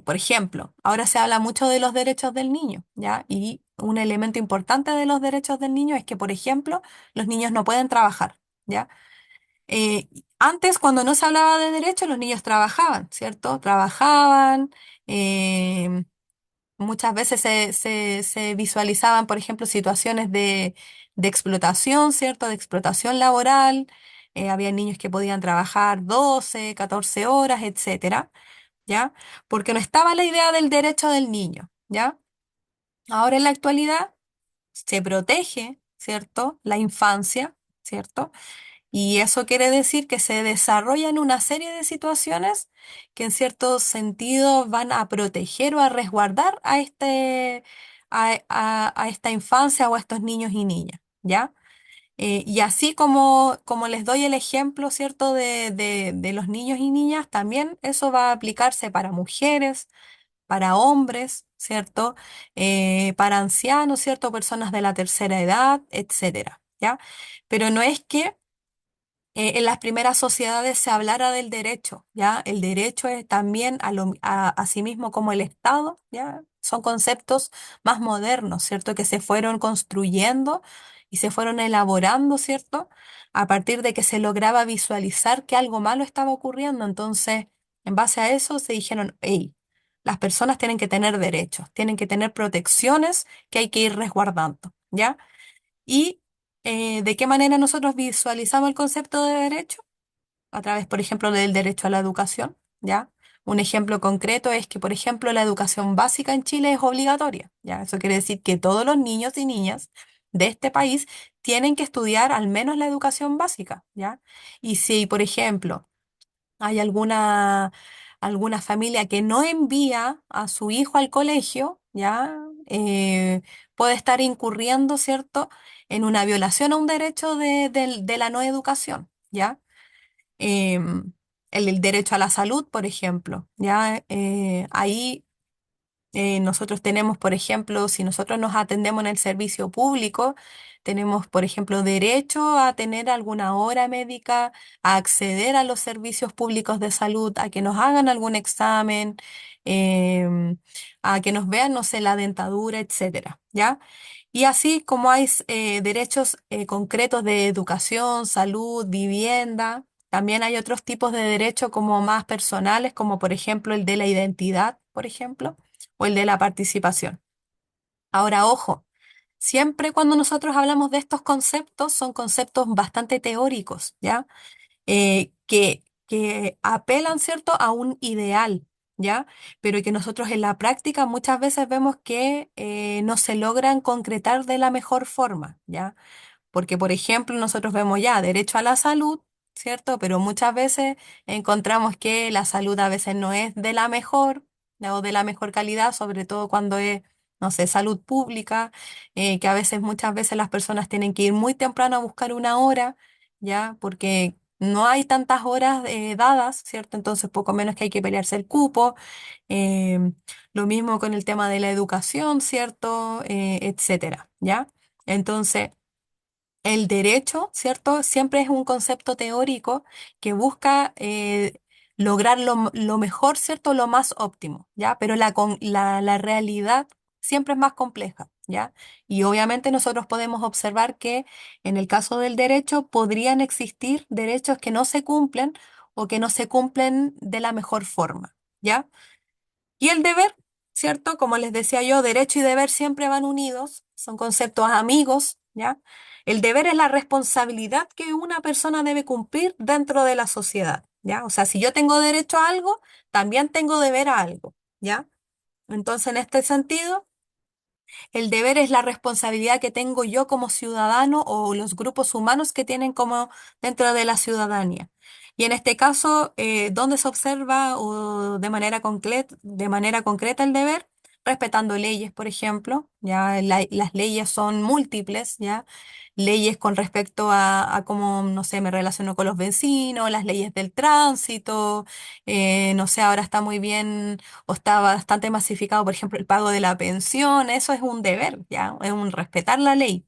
por ejemplo, ahora se habla mucho de los derechos del niño, ¿ya? Y un elemento importante de los derechos del niño es que, por ejemplo, los niños no pueden trabajar, ¿ya? Antes, cuando no se hablaba de derechos, los niños trabajaban, ¿cierto? Trabajaban. em, Muchas veces se visualizaban, por ejemplo, situaciones de explotación, ¿cierto? De explotación laboral. Había niños que podían trabajar 12, 14 horas, etcétera, ¿ya? Porque no estaba la idea del derecho del niño, ¿ya? Ahora en la actualidad se protege, ¿cierto? La infancia, ¿cierto? Y eso quiere decir que se desarrollan una serie de situaciones que en cierto sentido van a proteger o a resguardar a a esta infancia o a estos niños y niñas, ¿ya? Y así como les doy el ejemplo, ¿cierto? De los niños y niñas, también eso va a aplicarse para mujeres, para hombres, ¿cierto? Para ancianos, ¿cierto? Personas de la tercera edad, etcétera, ¿ya? Pero no es que en las primeras sociedades se hablara del derecho, ¿ya? El derecho es también a sí mismo como el Estado, ¿ya? Son conceptos más modernos, ¿cierto? Que se fueron construyendo y se fueron elaborando, ¿cierto? A partir de que se lograba visualizar que algo malo estaba ocurriendo. Entonces, en base a eso se dijeron, hey, las personas tienen que tener derechos, tienen que tener protecciones que hay que ir resguardando, ¿ya? ¿Y de qué manera nosotros visualizamos el concepto de derecho? A través, por ejemplo, del derecho a la educación, ¿ya? Un ejemplo concreto es que, por ejemplo, la educación básica en Chile es obligatoria, ¿ya? Eso quiere decir que todos los niños y niñas de este país tienen que estudiar al menos la educación básica, ¿ya? Y si, por ejemplo, hay alguna familia que no envía a su hijo al colegio, ¿ya? Puede estar incurriendo, ¿cierto?, en una violación a un derecho de la no educación, ¿ya? Em, el derecho a la salud, por ejemplo, ¿ya? Ahí nosotros tenemos, por ejemplo, si nosotros nos atendemos en el servicio público, tenemos, por ejemplo, derecho a tener alguna hora médica, a acceder a los servicios públicos de salud, a que nos hagan algún examen, em, a que nos vean, no sé, la dentadura, etcétera, ¿ya? Y así como hay derechos concretos de educación, salud, vivienda, también hay otros tipos de derechos como más personales, como por ejemplo el de la identidad, por ejemplo o el de la participación. Ahora, ojo, siempre cuando nosotros hablamos de estos conceptos, son conceptos bastante teóricos, ¿ya? Que apelan, ¿cierto?, a un ideal, ¿ya? Pero que nosotros en la práctica muchas veces vemos que no se logran concretar de la mejor forma, ¿ya? Porque, por ejemplo, nosotros vemos ya derecho a la salud, ¿cierto? Pero muchas veces encontramos que la salud a veces no es de la mejor, ¿no? O de la mejor calidad, sobre todo cuando es no sé, salud pública, que a veces, muchas veces las personas tienen que ir muy temprano a buscar una hora, ¿ya? Porque no hay tantas horas dadas, ¿cierto? Entonces, poco menos que hay que pelearse el cupo. Em, lo mismo con el tema de la educación, ¿cierto? Etcétera, ¿ya? Entonces, el derecho, ¿cierto? Siempre es un concepto teórico que busca lograr lo mejor, ¿cierto? Lo más óptimo, ¿ya? Pero la realidad siempre es más compleja, ¿ya? Y obviamente nosotros podemos observar que en el caso del derecho podrían existir derechos que no se cumplen o que no se cumplen de la mejor forma, ¿ya? Y el deber, ¿cierto? Como les decía yo, derecho y deber siempre van unidos, son conceptos amigos, ¿ya? El deber es la responsabilidad que una persona debe cumplir dentro de la sociedad, ¿ya? O sea, si yo tengo derecho a algo, también tengo deber a algo, ¿ya? Entonces, en este sentido, el deber es la responsabilidad que tengo yo como ciudadano o los grupos humanos que tienen como dentro de la ciudadanía. Y en este caso, ¿dónde se observa o de manera concreta el deber? Respetando leyes, por ejemplo, ya las leyes son múltiples, ya leyes con respecto a cómo, no sé, me relaciono con los vecinos, las leyes del tránsito, no sé, ahora está muy bien o está bastante masificado, por ejemplo, el pago de la pensión, eso es un deber, ¿ya? Es un respetar la ley,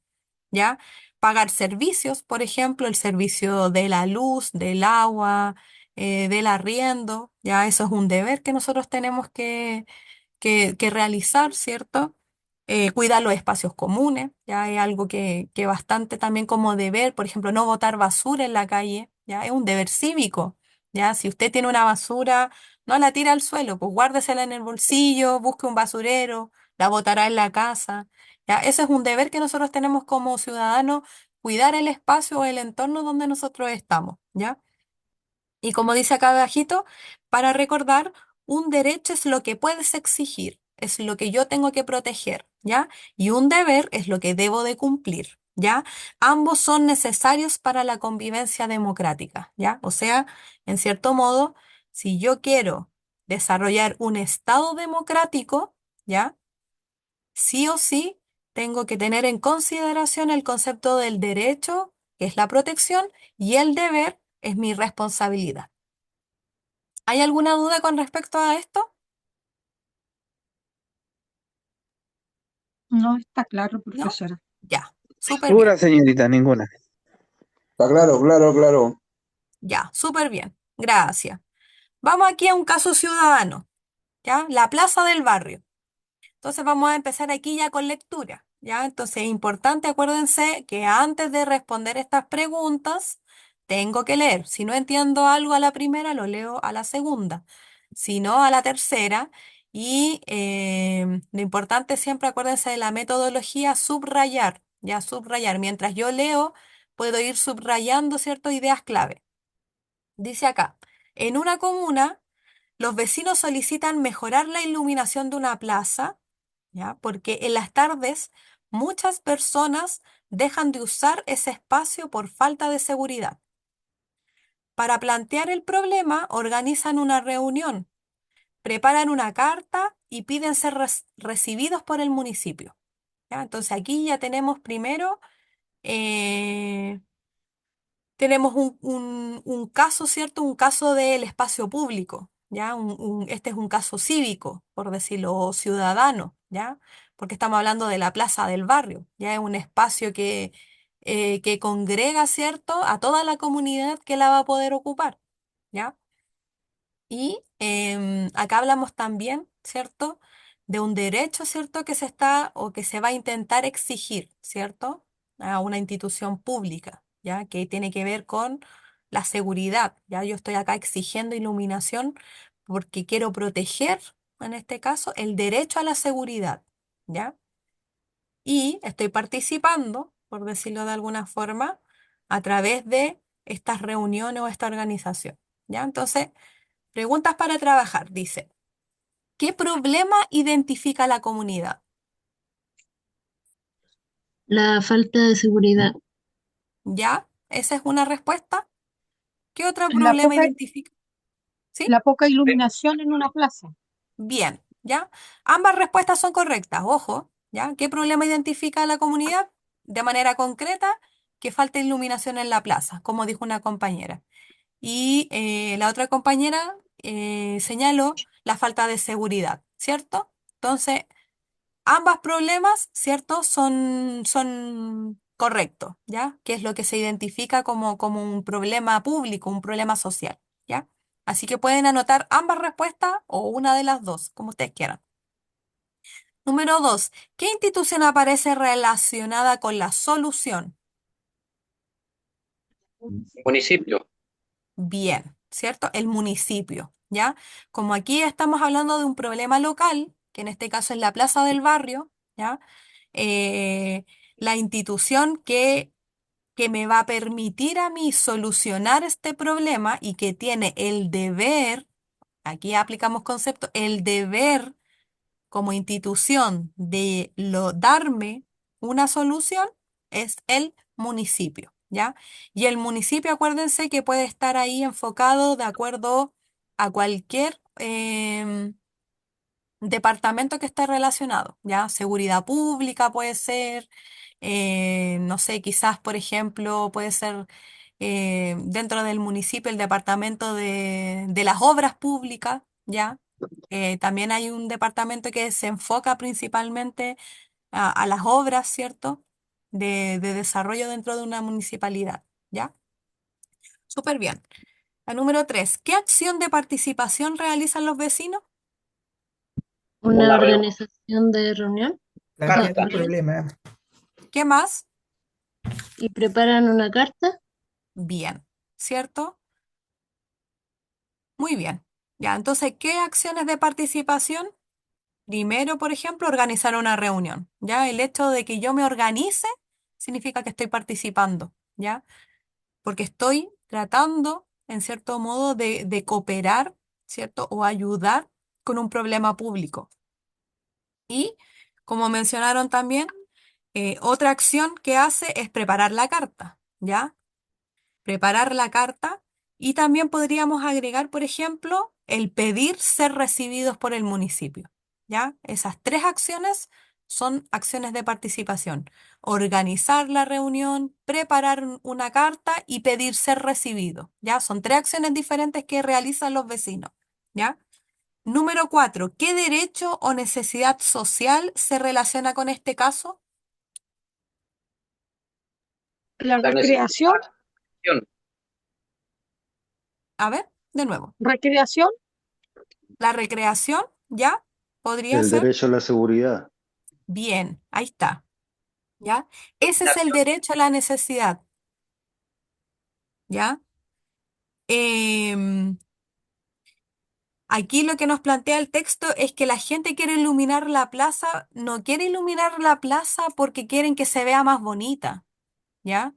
¿ya? Pagar servicios, por ejemplo, el servicio de la luz, del agua, del arriendo, ¿ya? Eso es un deber que nosotros tenemos que realizar, ¿cierto? Cuidar los espacios comunes, ya es algo que bastante también como deber, por ejemplo, no botar basura en la calle, ya es un deber cívico, ya si usted tiene una basura, no la tira al suelo, pues guárdesela en el bolsillo, busque un basurero, la botará en la casa, ya ese es un deber que nosotros tenemos como ciudadanos, cuidar el espacio o el entorno donde nosotros estamos, ¿ya? Y como dice acá abajito, para recordar, un derecho es lo que puedes exigir, es lo que yo tengo que proteger, ¿ya? Y un deber es lo que debo de cumplir, ¿ya? Ambos son necesarios para la convivencia democrática, ¿ya? O sea, en cierto modo, si yo quiero desarrollar un Estado democrático, ¿ya? Sí o sí, tengo que tener en consideración el concepto del derecho, que es la protección, y el deber es mi responsabilidad. ¿Hay alguna duda con respecto a esto? No está claro, ¿No? profesora. Ya, súper bien. Segura, señorita, ninguna. Está claro, claro, claro. Ya, súper bien. Gracias. Vamos aquí a un caso ciudadano, ¿ya? La plaza del barrio. Entonces vamos a empezar aquí ya con lectura, ¿ya? Entonces es importante, acuérdense que antes de responder estas preguntas, tengo que leer. Si no entiendo algo a la primera, lo leo a la segunda, si no a la tercera. Y lo importante siempre, acuérdense de la metodología, subrayar, ya subrayar. Mientras yo leo, puedo ir subrayando ciertas ideas clave. Dice acá, en una comuna, los vecinos solicitan mejorar la iluminación de una plaza, ¿ya? Porque en las tardes muchas personas dejan de usar ese espacio por falta de seguridad. Para plantear el problema, organizan una reunión, preparan una carta y piden ser recibidos por el municipio, ¿ya? Entonces aquí ya tenemos primero eh, tenemos un caso, ¿cierto? Un caso del espacio público, ¿ya? Este es un caso cívico, por decirlo, o ciudadano, ¿ya? Porque estamos hablando de la plaza del barrio, ¿ya? Es un espacio que congrega, ¿cierto? A toda la comunidad que la va a poder ocupar, ¿ya? Y acá hablamos también, ¿cierto? De un derecho, ¿cierto? Que se está o que se va a intentar exigir, ¿cierto? A una institución pública, ¿ya? Que tiene que ver con la seguridad, ¿ya? Yo estoy acá exigiendo iluminación porque quiero proteger, en este caso, el derecho a la seguridad, ¿ya? Y estoy participando, por decirlo de alguna forma, a través de estas reuniones o esta organización, ¿ya? Entonces, preguntas para trabajar, dice. ¿Qué problema identifica la comunidad? La falta de seguridad. ¿Ya? ¿Esa es una respuesta? ¿Qué otro La problema poca, identifica? ¿Sí? la poca iluminación en una plaza. Bien. ¿ya? Ambas respuestas son correctas, ojo, ¿ya? ¿Qué problema identifica la comunidad? De manera concreta, que falta iluminación en la plaza, como dijo una compañera. Y la otra compañera señaló la falta de seguridad, ¿cierto? Entonces, ambos problemas, ¿cierto? Son correctos, ¿ya? Que es lo que se identifica como un problema público, un problema social, ¿ya? Así que pueden anotar ambas respuestas o una de las dos, como ustedes quieran. Número 2. ¿Qué institución aparece relacionada con la solución? Municipio. Bien, ¿cierto? El municipio, ¿ya? Como aquí estamos hablando de un problema local, que en este caso es la plaza del barrio, ¿ya? Eh, la institución que me va a permitir a mí solucionar este problema y que tiene el deber, aquí aplicamos concepto, el deber como institución de darme una solución es el municipio, ¿ya? Y el municipio, acuérdense que puede estar ahí enfocado de acuerdo a cualquier departamento que esté relacionado, ¿ya? Seguridad pública puede ser, no sé, quizás, por ejemplo, puede ser dentro del municipio el departamento de las obras públicas, ¿ya? También hay un departamento que se enfoca principalmente a las obras, ¿cierto? De desarrollo dentro de una municipalidad, ¿ya? Súper bien. La número 3, ¿qué acción de participación realizan los vecinos? Una organización de reunión. Plantean No, un problema. ¿Qué más? y preparan una carta. Bien, ¿cierto? Muy bien. Ya, entonces, ¿qué acciones de participación? Primero, por ejemplo, organizar una reunión. Ya, el hecho de que yo me organice significa que estoy participando, ¿ya? Porque estoy tratando, en cierto modo, de cooperar, ¿cierto? O ayudar con un problema público. Y, como mencionaron también, otra acción que hace es preparar la carta, ¿ya? Preparar la carta y también podríamos agregar, por ejemplo, el pedir ser recibidos por el municipio, ¿ya? Esas tres acciones son acciones de participación. Organizar la reunión, preparar una carta y pedir ser recibido, ¿ya? Son tres acciones diferentes que realizan los vecinos, ¿ya? Número 4. ¿Qué derecho o necesidad social se relaciona con este caso? La La recreación, necesidad. A ver, de nuevo. recreación, La recreación, ¿ya? Podría El ser. derecho a la seguridad. Bien, ahí está, ¿ya? Ese es el derecho a la necesidad, ¿ya? Em, Aquí lo que nos plantea el texto es que la gente quiere iluminar la plaza, no quiere iluminar la plaza porque quieren que se vea más bonita, ¿ya?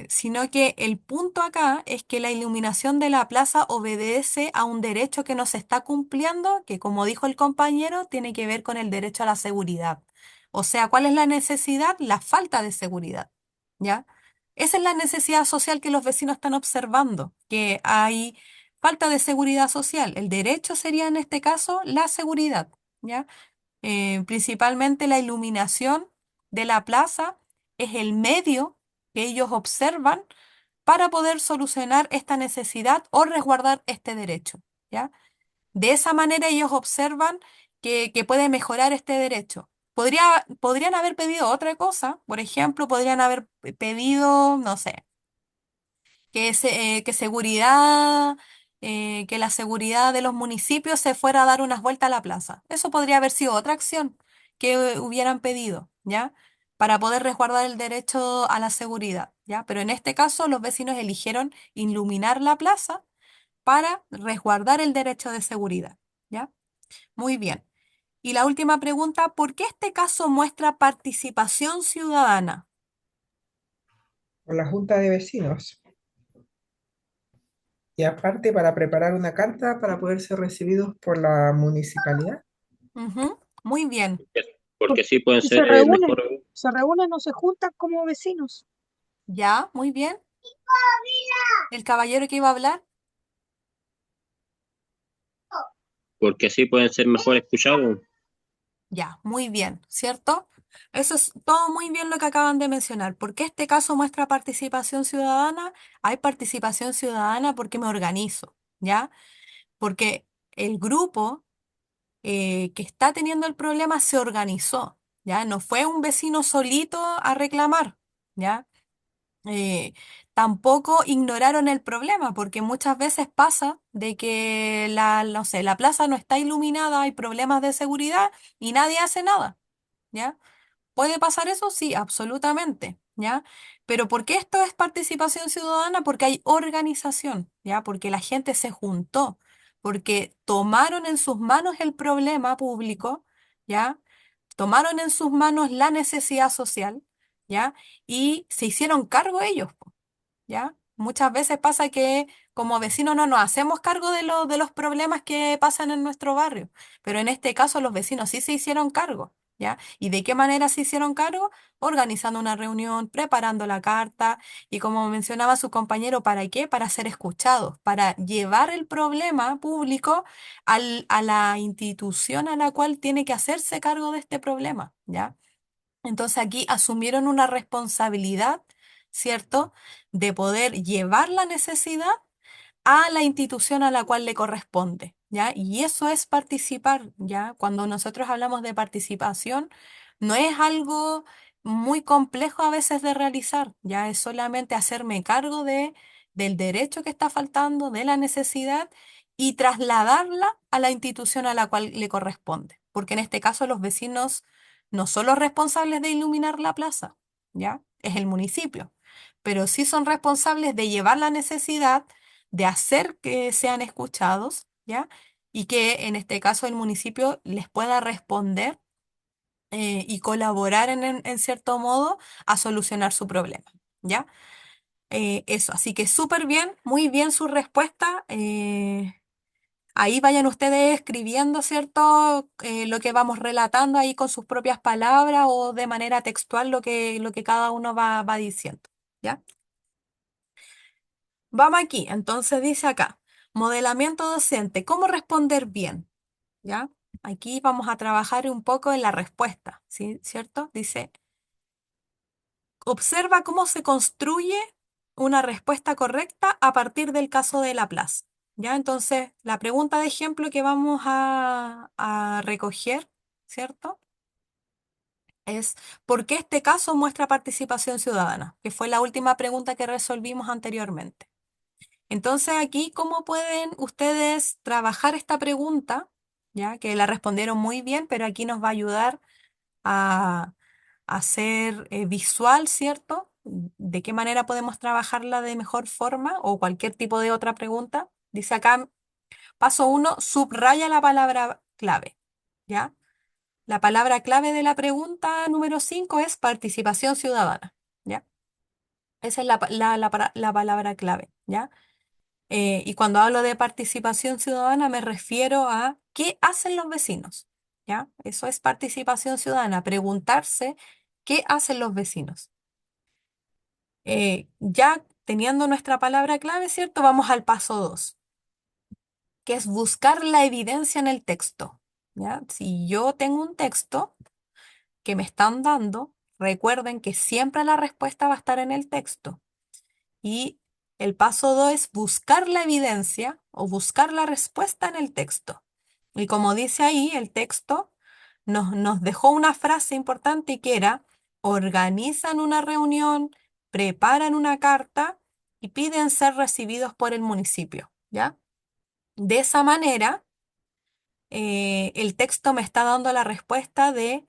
Sino que el punto acá es que la iluminación de la plaza obedece a un derecho que no se está cumpliendo, que como dijo el compañero, tiene que ver con el derecho a la seguridad. O sea, ¿cuál es la necesidad? La falta de seguridad, ¿ya? Esa es la necesidad social que los vecinos están observando, que hay falta de seguridad social. El derecho sería en este caso la seguridad, ¿ya? Principalmente la iluminación de la plaza es el medio que ellos observan para poder solucionar esta necesidad o resguardar este derecho, ¿ya? De esa manera ellos observan que puede mejorar este derecho. Podrían haber pedido otra cosa, por ejemplo, podrían haber pedido, no sé, que seguridad, que la seguridad de los municipios se fuera a dar unas vueltas a la plaza. Eso podría haber sido otra acción que hubieran pedido, ¿ya? Para poder resguardar el derecho a la seguridad, ¿ya? Pero en este caso los vecinos eligieron iluminar la plaza para resguardar el derecho de seguridad, ¿ya? Muy bien. Y la última pregunta, ¿por qué este caso muestra participación ciudadana? Por la junta de vecinos. Y aparte para preparar una carta para poder ser recibidos por la municipalidad. Ujú, muy bien. Porque sí pueden y ser se reúnen o se juntan como vecinos. Ya, muy bien. El caballero que iba a hablar. porque así pueden ser mejor escuchados. Ya, muy bien, ¿cierto? Eso es todo muy bien lo que acaban de mencionar. ¿Por qué este caso muestra participación ciudadana? Hay participación ciudadana porque me organizo, ¿ya? Porque el grupo que está teniendo el problema se organizó, ¿ya? No fue un vecino solito a reclamar, ¿ya? eh, Tampoco ignoraron el problema, porque muchas veces pasa de que no sé, la plaza no está iluminada, hay problemas de seguridad y nadie hace nada, ¿ya? ¿Puede pasar eso? Sí, absolutamente, ¿ya? Pero ¿por qué esto es participación ciudadana? Porque hay organización, ¿ya? Porque la gente se juntó, porque tomaron en sus manos el problema público, ¿ya? Tomaron en sus manos la necesidad social, ¿ya? Y se hicieron cargo ellos, po, ¿ya? Muchas veces pasa que como vecinos no nos hacemos cargo de los problemas que pasan en nuestro barrio, pero en este caso los vecinos sí se hicieron cargo, ¿ya? ¿Y de qué manera se hicieron cargo? Organizando una reunión, preparando la carta y como mencionaba su compañero, ¿para qué? Para ser escuchados, para llevar el problema público a la institución a la cual tiene que hacerse cargo de este problema, ¿ya? Entonces aquí asumieron una responsabilidad, ¿cierto?, de poder llevar la necesidad a la institución a la cual le corresponde, ¿ya? Y eso es participar, ¿ya? Cuando nosotros hablamos de participación, no es algo muy complejo a veces de realizar, ¿ya? Es solamente hacerme cargo del derecho que está faltando, de la necesidad y trasladarla a la institución a la cual le corresponde, porque en este caso los vecinos no son los responsables de iluminar la plaza, ¿ya? Es el municipio, pero sí son responsables de llevar la necesidad de hacer que sean escuchados, ¿ya? Y que en este caso el municipio les pueda responder y colaborar en cierto modo a solucionar su problema, ¿ya? Eso, así que súper bien, muy bien su respuesta. Ahí vayan ustedes escribiendo, ¿cierto? Lo que vamos relatando ahí con sus propias palabras o de manera textual lo que cada uno va diciendo, ¿ya? Vamos aquí, entonces dice acá, modelamiento docente, ¿cómo responder bien? ¿Ya? Aquí vamos a trabajar un poco en la respuesta, ¿sí? ¿Cierto? Dice, observa cómo se construye una respuesta correcta a partir del caso de Laplace. ¿Ya? Entonces, la pregunta de ejemplo que vamos a recoger, ¿cierto? Es, ¿por qué este caso muestra participación ciudadana? Que fue la última pregunta que resolvimos anteriormente. Entonces aquí, ¿cómo pueden ustedes trabajar esta pregunta? Ya que la respondieron muy bien, pero aquí nos va a ayudar a hacer visual, ¿cierto? ¿De qué manera podemos trabajarla de mejor forma o cualquier tipo de otra pregunta? Dice acá, paso uno, subraya la palabra clave, ¿ya? La palabra clave de la pregunta número 5 es participación ciudadana, ¿ya? Esa es la palabra clave, ¿ya? Y cuando hablo de participación ciudadana me refiero a qué hacen los vecinos, ¿ya? Eso es participación ciudadana, preguntarse qué hacen los vecinos. Ya teniendo nuestra palabra clave, ¿cierto? Vamos al paso 2, que es buscar la evidencia en el texto, ¿ya? Si yo tengo un texto que me están dando, recuerden que siempre la respuesta va a estar en el texto. Y el paso 2 es buscar la evidencia o buscar la respuesta en el texto. Y como dice ahí, el texto nos dejó una frase importante que era, organizan una reunión, preparan una carta y piden ser recibidos por el municipio, ¿ya? De esa manera, el texto me está dando la respuesta de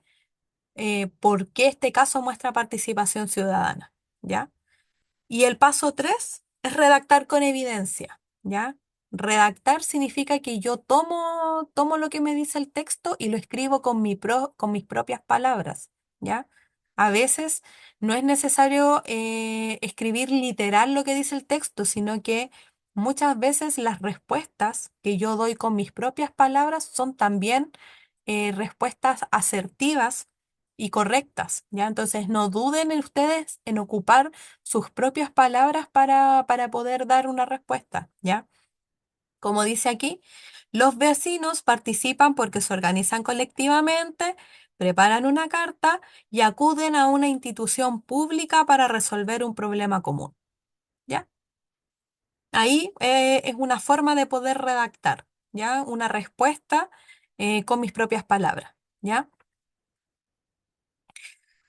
por qué este caso muestra participación ciudadana, ¿ya? Y el paso 3 es redactar con evidencia, ¿ya? Redactar significa que yo tomo lo que me dice el texto y lo escribo con mis propias palabras, ¿ya? A veces no es necesario escribir literal lo que dice el texto, sino que muchas veces las respuestas que yo doy con mis propias palabras son también respuestas asertivas y correctas, ¿ya? Entonces no duden en ustedes en ocupar sus propias palabras para poder dar una respuesta, ¿ya? Como dice aquí, Los vecinos participan porque se organizan colectivamente, preparan una carta y acuden a una institución pública para resolver un problema común. ¿Ya? Ahí es una forma de poder redactar, ¿ya? Una respuesta con mis propias palabras, ¿ya?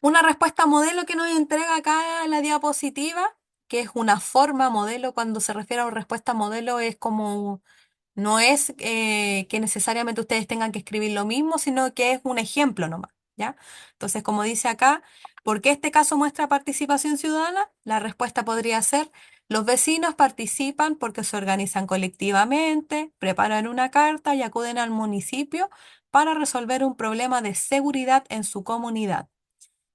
Una respuesta modelo que nos entrega acá la diapositiva, que es una forma modelo. Cuando se refiere a una respuesta modelo es como, no es que necesariamente ustedes tengan que escribir lo mismo, sino que es un ejemplo nomás, ¿ya? Entonces, como dice acá, ¿por qué este caso muestra participación ciudadana? La respuesta podría ser, los vecinos participan porque se organizan colectivamente, preparan una carta y acuden al municipio para resolver un problema de seguridad en su comunidad.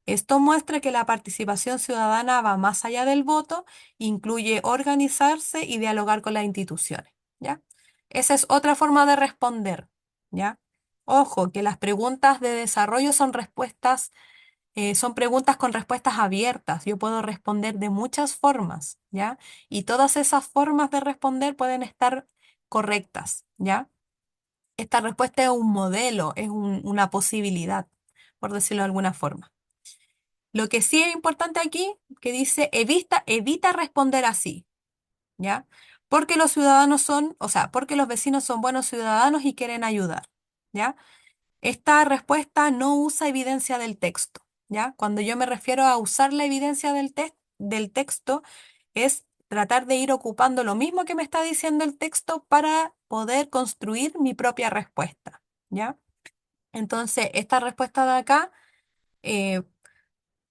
Esto muestra que la participación ciudadana va más allá del voto, incluye organizarse y dialogar con las instituciones, ¿ya? Esa es otra forma de responder, ¿ya? Ojo, que las preguntas de desarrollo son respuestas, son preguntas con respuestas abiertas. Yo puedo responder de muchas formas, ¿ya? Y todas esas formas de responder pueden estar correctas, ¿ya? Esta respuesta es un modelo, es una posibilidad, por decirlo de alguna forma. Lo que sí es importante aquí, que dice evita responder así, ¿ya? Porque los ciudadanos son, o sea, porque los vecinos son buenos ciudadanos y quieren ayudar, ¿ya? Esta respuesta no usa evidencia del texto, ¿ya? Cuando yo me refiero a usar la evidencia del texto, es tratar de ir ocupando lo mismo que me está diciendo el texto para poder construir mi propia respuesta, ¿ya? Entonces, esta respuesta de acá eh,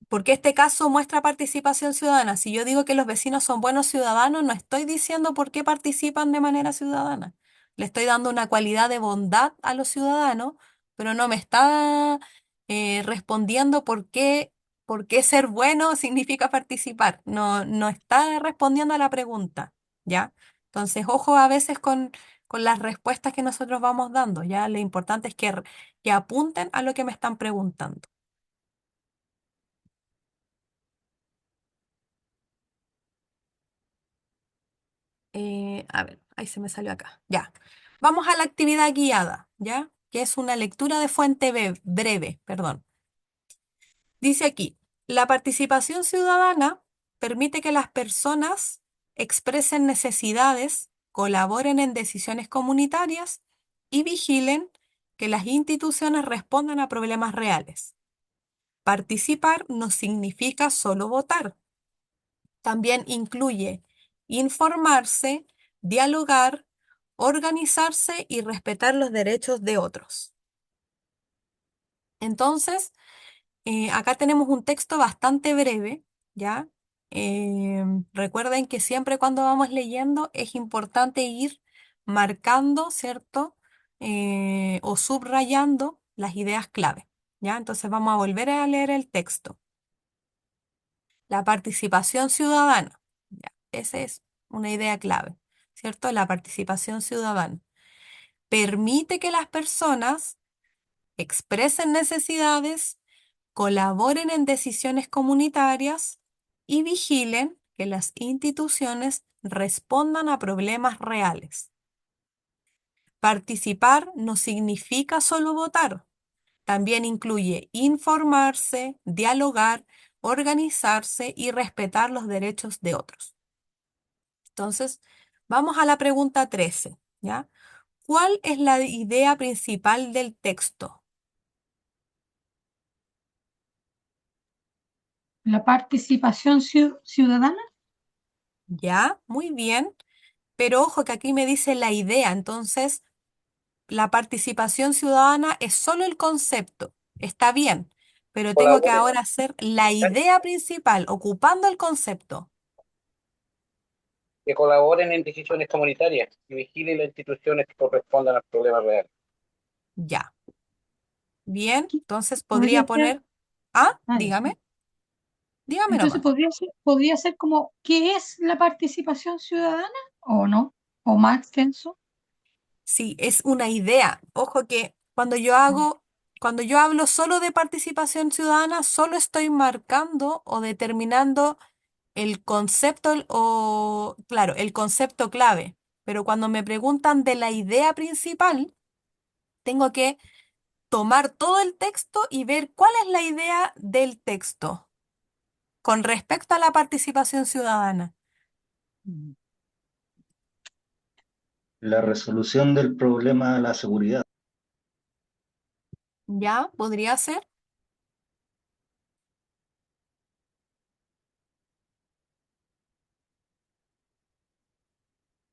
porque este caso muestra participación ciudadana. Si yo digo que los vecinos son buenos ciudadanos, no estoy diciendo por qué participan de manera ciudadana. Le estoy dando una cualidad de bondad a los ciudadanos, pero no me está respondiendo por qué ser bueno significa participar. No, no está respondiendo a la pregunta, ¿ya? Entonces, ojo a veces con las respuestas que nosotros vamos dando, ¿ya? Lo importante es que apunten a lo que me están preguntando. A ver, ahí se me salió acá. Ya. Vamos a la actividad guiada, ¿ya? Que es una lectura de fuente breve, perdón. Dice aquí, la participación ciudadana permite que las personas expresen necesidades, colaboren en decisiones comunitarias y vigilen que las instituciones respondan a problemas reales. Participar no significa solo votar. También incluye informarse, dialogar, organizarse y respetar los derechos de otros. Entonces, acá tenemos un texto bastante breve, ¿ya? Recuerden que siempre cuando vamos leyendo es importante ir marcando, ¿cierto? O subrayando las ideas clave, ¿ya? Entonces vamos a volver a leer el texto. La participación ciudadana. Ya, esa es una idea clave, ¿cierto? La participación ciudadana. Permite que las personas expresen necesidades, colaboren en decisiones comunitarias y vigilen que las instituciones respondan a problemas reales. Participar no significa solo votar. También incluye informarse, dialogar, organizarse y respetar los derechos de otros. Entonces, vamos a la pregunta 13, ¿ya? ¿Cuál es la idea principal del texto? La participación ciudadana. ¿Ya? Muy bien, pero ojo que aquí me dice la idea, entonces la participación ciudadana es solo el concepto, está bien, pero tengo que Colaboren, ahora hacer la idea principal, ocupando el concepto. que colaboren en decisiones comunitarias y vigilen las instituciones que correspondan al problema real. Ya, bien, ¿Qué entonces podría podría ser? poner, ah, Ah, ya. dígame Entonces nomás. podría ser como, ¿qué es la participación ciudadana? ¿O no? ¿O más extenso? Sí, es una idea. Ojo que Mm. cuando yo hablo solo de participación ciudadana, solo estoy marcando o determinando el concepto, claro, el concepto clave. pero cuando me preguntan de la idea principal, tengo que tomar todo el texto y ver cuál es la idea del texto con respecto a la participación ciudadana. La resolución del problema de la seguridad. ¿Ya? ¿Podría ser?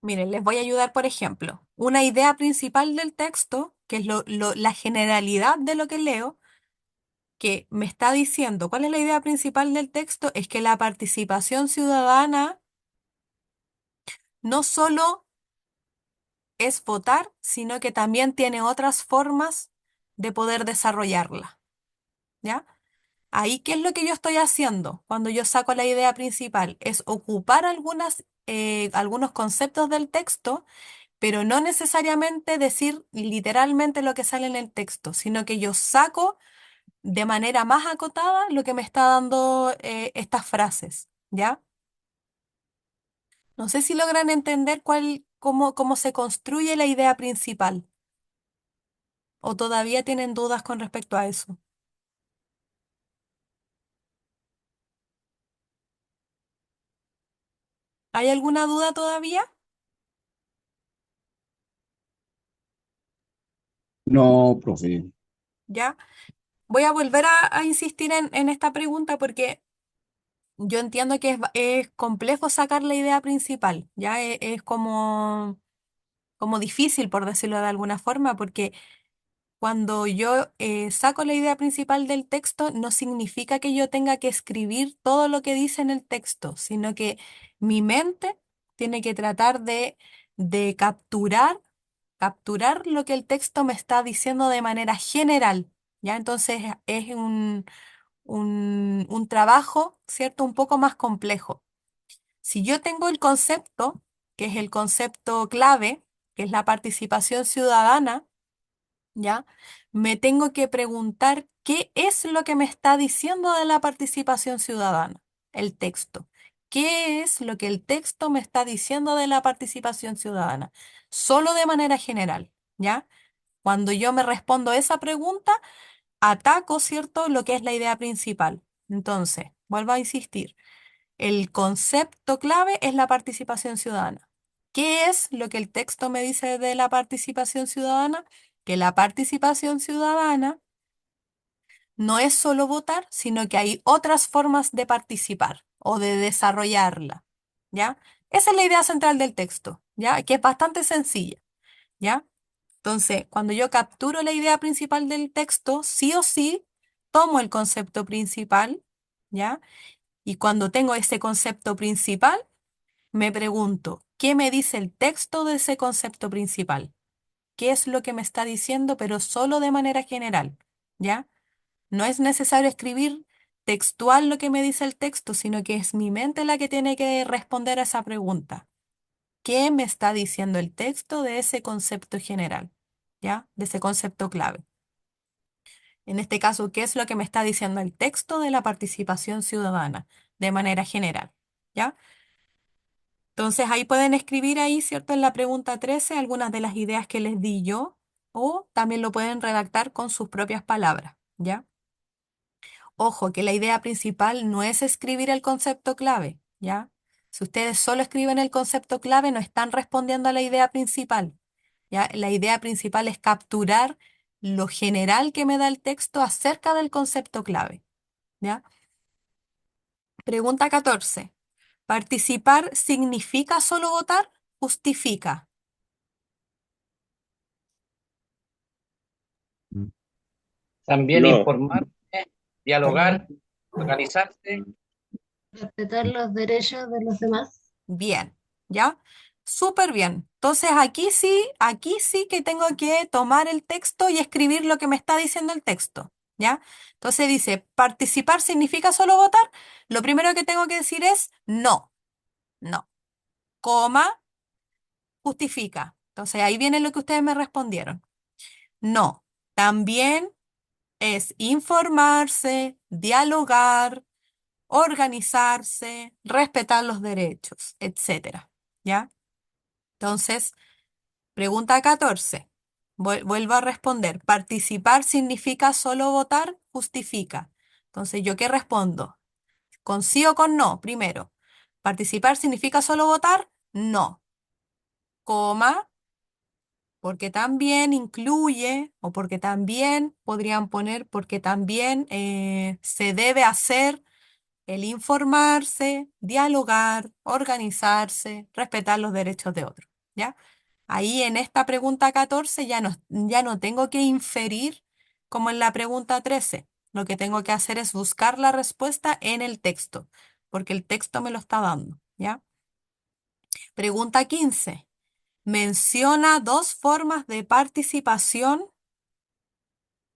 Miren, les voy a ayudar, por ejemplo. Una idea principal del texto, que es la generalidad de lo que leo, que me está diciendo cuál es la idea principal del texto, es que la participación ciudadana no solo es votar, sino que también tiene otras formas de poder desarrollarla. ¿Ya? Ahí, ¿qué es lo que yo estoy haciendo cuando yo saco la idea principal? Es ocupar algunos conceptos del texto, pero no necesariamente decir literalmente lo que sale en el texto, sino que yo saco de manera más acotada lo que me está dando estas frases, ¿ya? No sé si logran entender cómo se construye la idea principal o todavía tienen dudas con respecto a eso. ¿Hay alguna duda todavía? No, profe. ¿Ya? Voy a volver a insistir en esta pregunta porque yo entiendo que es complejo sacar la idea principal, ¿ya? Es como difícil, por decirlo de alguna forma, porque cuando yo saco la idea principal del texto, no significa que yo tenga que escribir todo lo que dice en el texto, sino que mi mente tiene que tratar de capturar lo que el texto me está diciendo de manera general, ¿ya? Entonces es un trabajo, ¿cierto? Un poco más complejo. Si yo tengo el concepto, que es el concepto clave, que es la participación ciudadana, ¿ya? Me tengo que preguntar qué es lo que me está diciendo de la participación ciudadana, el texto. ¿Qué es lo que el texto me está diciendo de la participación ciudadana? Solo de manera general, ¿ya? Cuando yo me respondo esa pregunta, ataco, ¿cierto?, lo que es la idea principal. Entonces, vuelvo a insistir. El concepto clave es la participación ciudadana. ¿Qué es lo que el texto me dice de la participación ciudadana? Que la participación ciudadana no es solo votar, sino que hay otras formas de participar o de desarrollarla, ¿ya? Esa es la idea central del texto, ¿ya? Que es bastante sencilla, ¿ya? Entonces, cuando yo capturo la idea principal del texto, sí o sí tomo el concepto principal, ¿ya? Y cuando tengo ese concepto principal, me pregunto, ¿qué me dice el texto de ese concepto principal? ¿Qué es lo que me está diciendo, pero solo de manera general? ¿Ya? No es necesario escribir textual lo que me dice el texto, sino que es mi mente la que tiene que responder a esa pregunta. ¿Qué me está diciendo el texto de ese concepto general? ¿Ya? De ese concepto clave. En este caso, ¿qué es lo que me está diciendo el texto de la participación ciudadana de manera general? ¿Ya? Entonces ahí pueden escribir ahí, ¿cierto? En la pregunta 13 algunas de las ideas que les di yo o también lo pueden redactar con sus propias palabras, ¿ya? Ojo, que la idea principal no es escribir el concepto clave, ¿ya? Si ustedes solo escriben el concepto clave, no están respondiendo a la idea principal, ¿ya? La idea principal es capturar lo general que me da el texto acerca del concepto clave, ¿ya? Pregunta 14. ¿Participar significa solo votar? Justifica. También No, informarse, dialogar, organizarse. Respetar los derechos de los demás. Bien, ¿ya? Súper bien. Entonces aquí sí que tengo que tomar el texto y escribir lo que me está diciendo el texto, ¿ya? Entonces dice, ¿participar significa solo votar? Lo primero que tengo que decir es no, no, coma, justifica. Entonces ahí viene lo que ustedes me respondieron. No, también es informarse, dialogar, organizarse, respetar los derechos, etcétera, ¿ya? Entonces, pregunta 14. Vuelvo a responder. ¿Participar significa solo votar? Justifica. Entonces, ¿yo qué respondo? ¿Con sí o con no? Primero. ¿Participar significa solo votar? No. Coma, porque también incluye, o porque también podrían poner, porque también se debe hacer el informarse, dialogar, organizarse, respetar los derechos de otros. ¿Ya? Ahí en esta pregunta 14 ya no tengo que inferir como en la pregunta 13. Lo que tengo que hacer es buscar la respuesta en el texto, porque el texto me lo está dando. ¿Ya? Pregunta 15. Menciona dos formas de participación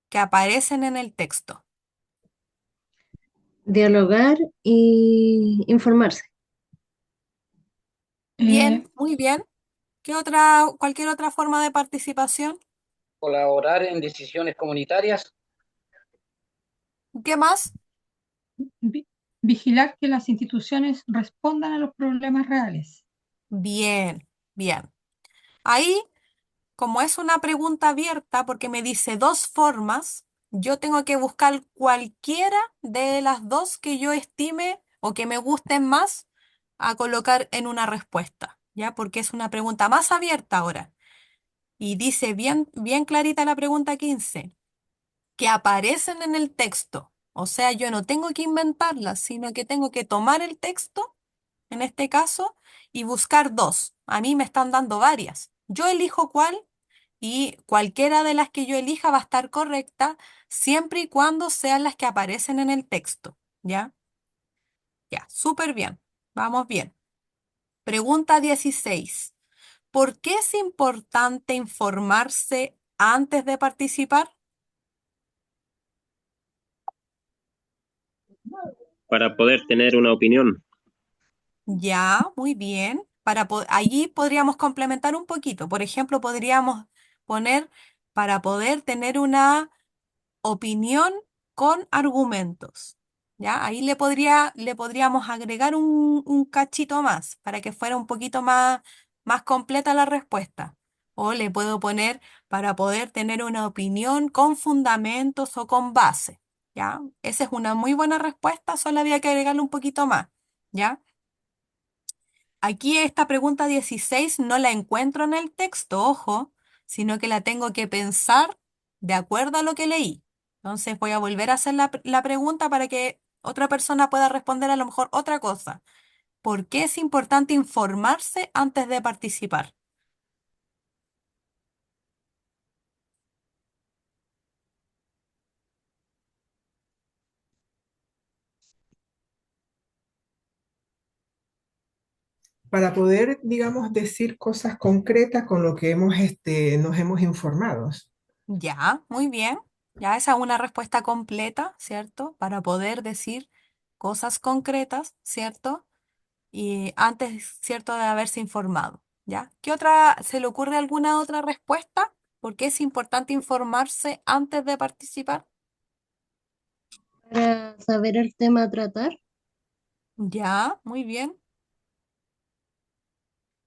que aparecen en el texto. Dialogar y informarse. Bien, muy bien. Cualquier otra forma de participación? Colaborar en decisiones comunitarias. ¿Qué más? vi- vigilar que las instituciones respondan a los problemas reales. Bien, bien. Ahí, como es una pregunta abierta, porque me dice dos formas, yo tengo que buscar cualquiera de las dos que yo estime o que me gusten más a colocar en una respuesta, ¿ya? Porque es una pregunta más abierta ahora. Y dice bien, bien clarita la pregunta 15, que aparecen en el texto. O sea, yo no tengo que inventarlas, sino que tengo que tomar el texto, en este caso, y buscar dos. A mí me están dando varias. Yo elijo cuál y cualquiera de las que yo elija va a estar correcta siempre y cuando sean las que aparecen en el texto. ¿Ya? Ya, súper bien. Vamos bien. Pregunta 16. ¿Por qué es importante informarse antes de participar? para poder tener una opinión. Ya, muy bien. Allí podríamos complementar un poquito. Por ejemplo, podríamos poner para poder tener una opinión con argumentos. ¿Ya? Ahí le podríamos agregar un cachito más para que fuera un poquito más completa la respuesta. O le puedo poner para poder tener una opinión con fundamentos o con base. ¿Ya? Esa es una muy buena respuesta, solo había que agregarle un poquito más. ¿Ya? Aquí esta pregunta 16 no la encuentro en el texto, ojo, sino que la tengo que pensar de acuerdo a lo que leí. Entonces voy a volver a hacer la pregunta para que otra persona pueda responder a lo mejor otra cosa. ¿Por qué es importante informarse antes de participar? Para poder, digamos, decir cosas concretas con lo que nos hemos informado. Ya, muy bien. Ya esa es una respuesta completa, ¿cierto? Para poder decir cosas concretas, ¿cierto? Y antes, ¿cierto?, de haberse informado, ¿ya? ¿Se le ocurre alguna otra respuesta? ¿Por qué es importante informarse antes de participar? Para saber el tema a tratar. Ya, muy bien.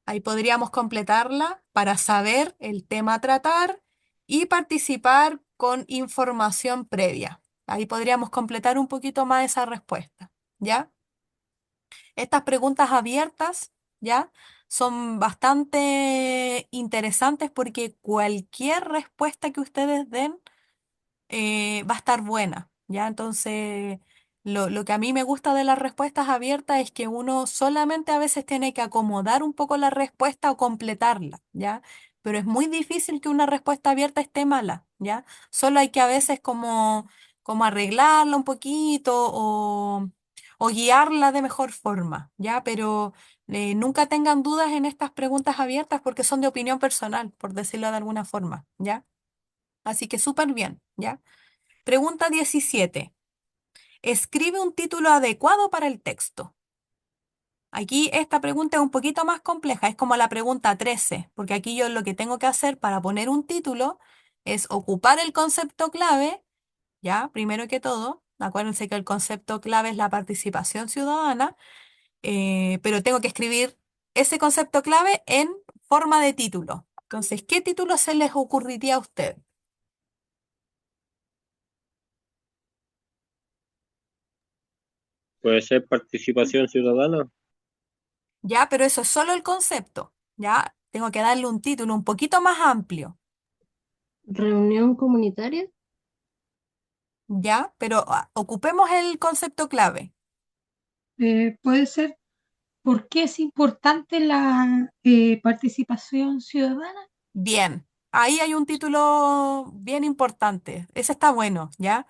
Ahí podríamos completarla para saber el tema a tratar y participar con información previa. Ahí podríamos completar un poquito más esa respuesta, ¿ya? Estas preguntas abiertas, ¿ya? Son bastante interesantes porque cualquier respuesta que ustedes den va a estar buena, ¿ya? Entonces, lo que a mí me gusta de las respuestas abiertas es que uno solamente a veces tiene que acomodar un poco la respuesta o completarla, ¿ya? Pero es muy difícil que una respuesta abierta esté mala, ¿ya? Solo hay que a veces como arreglarla un poquito o guiarla de mejor forma, ¿ya? Pero nunca tengan dudas en estas preguntas abiertas porque son de opinión personal, por decirlo de alguna forma, ¿ya? Así que súper bien, ¿ya? Pregunta 17. Escribe un título adecuado para el texto. Aquí esta pregunta es un poquito más compleja, es como la pregunta 13, porque aquí yo lo que tengo que hacer para poner un título es ocupar el concepto clave, ¿ya? Primero que todo, acuérdense que el concepto clave es la participación ciudadana, pero tengo que escribir ese concepto clave en forma de título. Entonces, ¿qué título se les ocurriría a usted? Puede ser participación ciudadana. Ya, pero eso es solo el concepto. Ya, tengo que darle un título un poquito más amplio. Reunión comunitaria. Ya, pero ocupemos el concepto clave. Puede ser, ¿por qué es importante la participación ciudadana? Bien, ahí hay un título bien importante. Ese está bueno, ¿ya?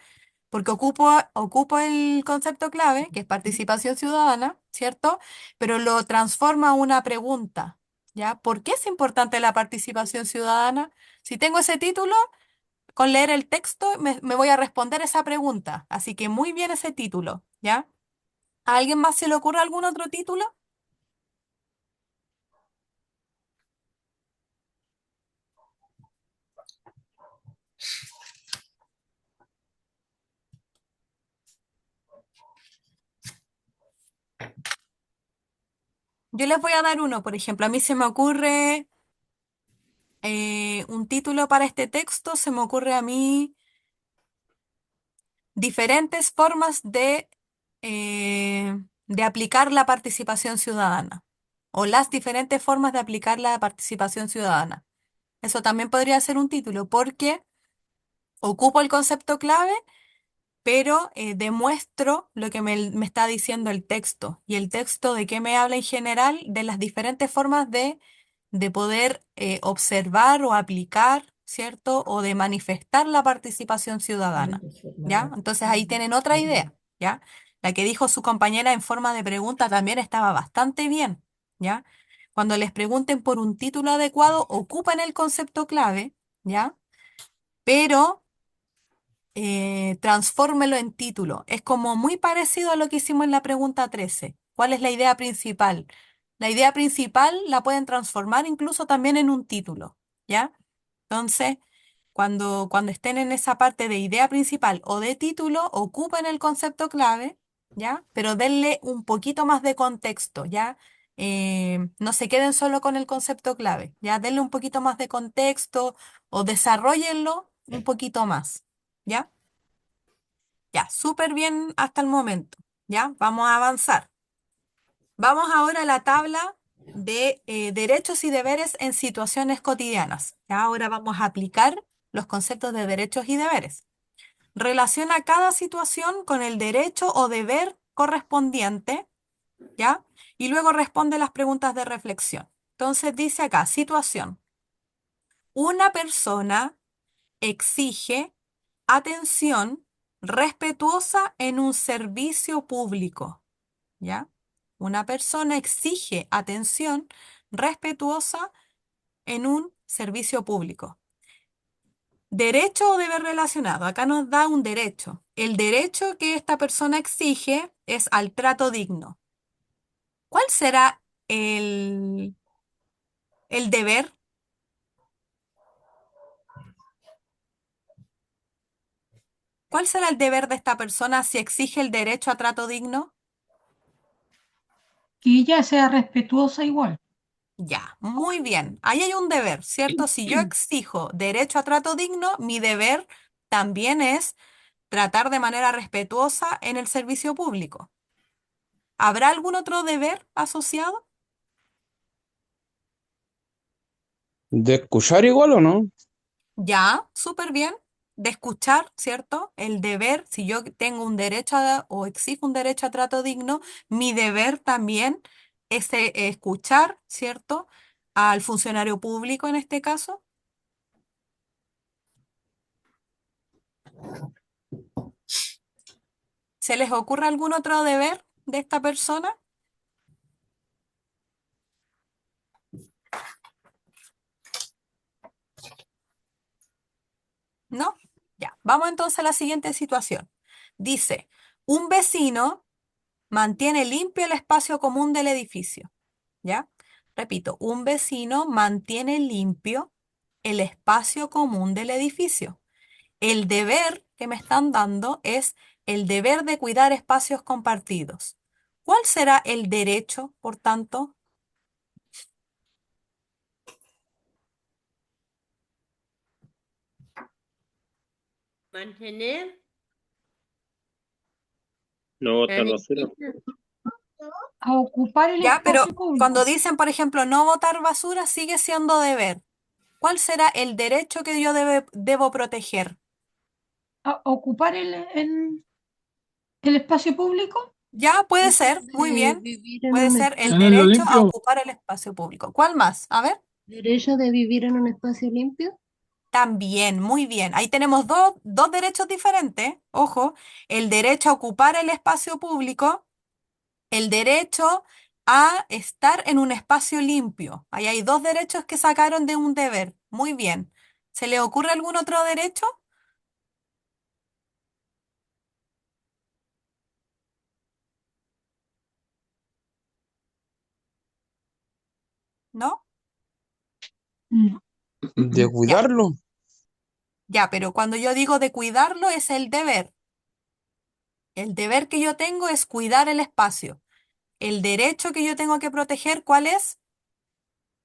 Porque ocupo el concepto clave, que es participación ciudadana, ¿cierto? Pero lo transforma a una pregunta, ¿ya? ¿Por qué es importante la participación ciudadana? Si tengo ese título, con leer el texto me voy a responder esa pregunta. Así que muy bien ese título, ¿ya? ¿A alguien más se le ocurre algún otro título? Yo les voy a dar uno, por ejemplo, a mí se me ocurre un título para este texto, se me ocurre a mí diferentes formas de aplicar la participación ciudadana o las diferentes formas de aplicar la participación ciudadana. Eso también podría ser un título porque ocupo el concepto clave, pero demuestro lo que me está diciendo el texto. ¿Y el texto de qué me habla en general? De las diferentes formas de poder observar o aplicar, ¿cierto? O de manifestar la participación ciudadana, ¿ya? Entonces ahí tienen otra idea, ¿ya? La que dijo su compañera en forma de pregunta también estaba bastante bien, ¿ya? Cuando les pregunten por un título adecuado, ocupan el concepto clave, ¿ya? Pero transfórmelo en título. Es como muy parecido a lo que hicimos en la pregunta 13. ¿Cuál es la idea principal? La idea principal la pueden transformar incluso también en un título, ¿ya? Entonces, cuando estén en esa parte de idea principal o de título, ocupen el concepto clave, ¿ya? Pero denle un poquito más de contexto, ¿ya? No se queden solo con el concepto clave, ¿ya? Denle un poquito más de contexto o desarróllenlo un poquito más. ¿Ya? Ya, súper bien hasta el momento. ¿Ya? Vamos a avanzar. Vamos ahora a la tabla de derechos y deberes en situaciones cotidianas. ¿Ya? Ahora vamos a aplicar los conceptos de derechos y deberes. Relaciona cada situación con el derecho o deber correspondiente, ¿ya? Y luego responde las preguntas de reflexión. Entonces dice acá, situación. Una persona exige atención respetuosa en un servicio público, ¿ya? Una persona exige atención respetuosa en un servicio público. Derecho o deber relacionado. Acá nos da un derecho. El derecho que esta persona exige es al trato digno. ¿Cuál será el deber? ¿Cuál será el deber de esta persona si exige el derecho a trato digno? Que ella sea respetuosa igual. Ya, muy bien. Ahí hay un deber, ¿cierto? Si yo exijo derecho a trato digno, mi deber también es tratar de manera respetuosa en el servicio público. ¿Habrá algún otro deber asociado? ¿De escuchar igual o no? Ya, súper bien. De escuchar, ¿cierto? El deber, si yo tengo un derecho o exijo un derecho a trato digno, mi deber también es escuchar, ¿cierto? Al funcionario público en este caso. ¿Se les ocurre algún otro deber de esta persona? ¿No? Ya, vamos entonces a la siguiente situación. Dice, un vecino mantiene limpio el espacio común del edificio. ¿Ya? Repito, un vecino mantiene limpio el espacio común del edificio. El deber que me están dando es el deber de cuidar espacios compartidos. ¿Cuál será el derecho, por tanto? Mantener No la botar basura. limpieza. A ocupar el Ya, pero espacio cuando público. dicen, por ejemplo, no botar basura, sigue siendo deber. ¿Cuál será el derecho que yo debo proteger? A ocupar el espacio público. Ya, puede Derecho ser, muy de bien. vivir en Puede un ser el espacio, Tenerlo derecho a limpio. ocupar el espacio público. ¿Cuál más? A ver. derecho de vivir en un espacio limpio. También, muy bien. Ahí tenemos dos derechos diferentes. Ojo, el derecho a ocupar el espacio público, el derecho a estar en un espacio limpio. Ahí hay dos derechos que sacaron de un deber. Muy bien. ¿Se le ocurre algún otro derecho? ¿No? No. De Ya, cuidarlo. ya, pero cuando yo digo de cuidarlo es el deber. El deber que yo tengo es cuidar el espacio. El derecho que yo tengo que proteger, ¿cuál es?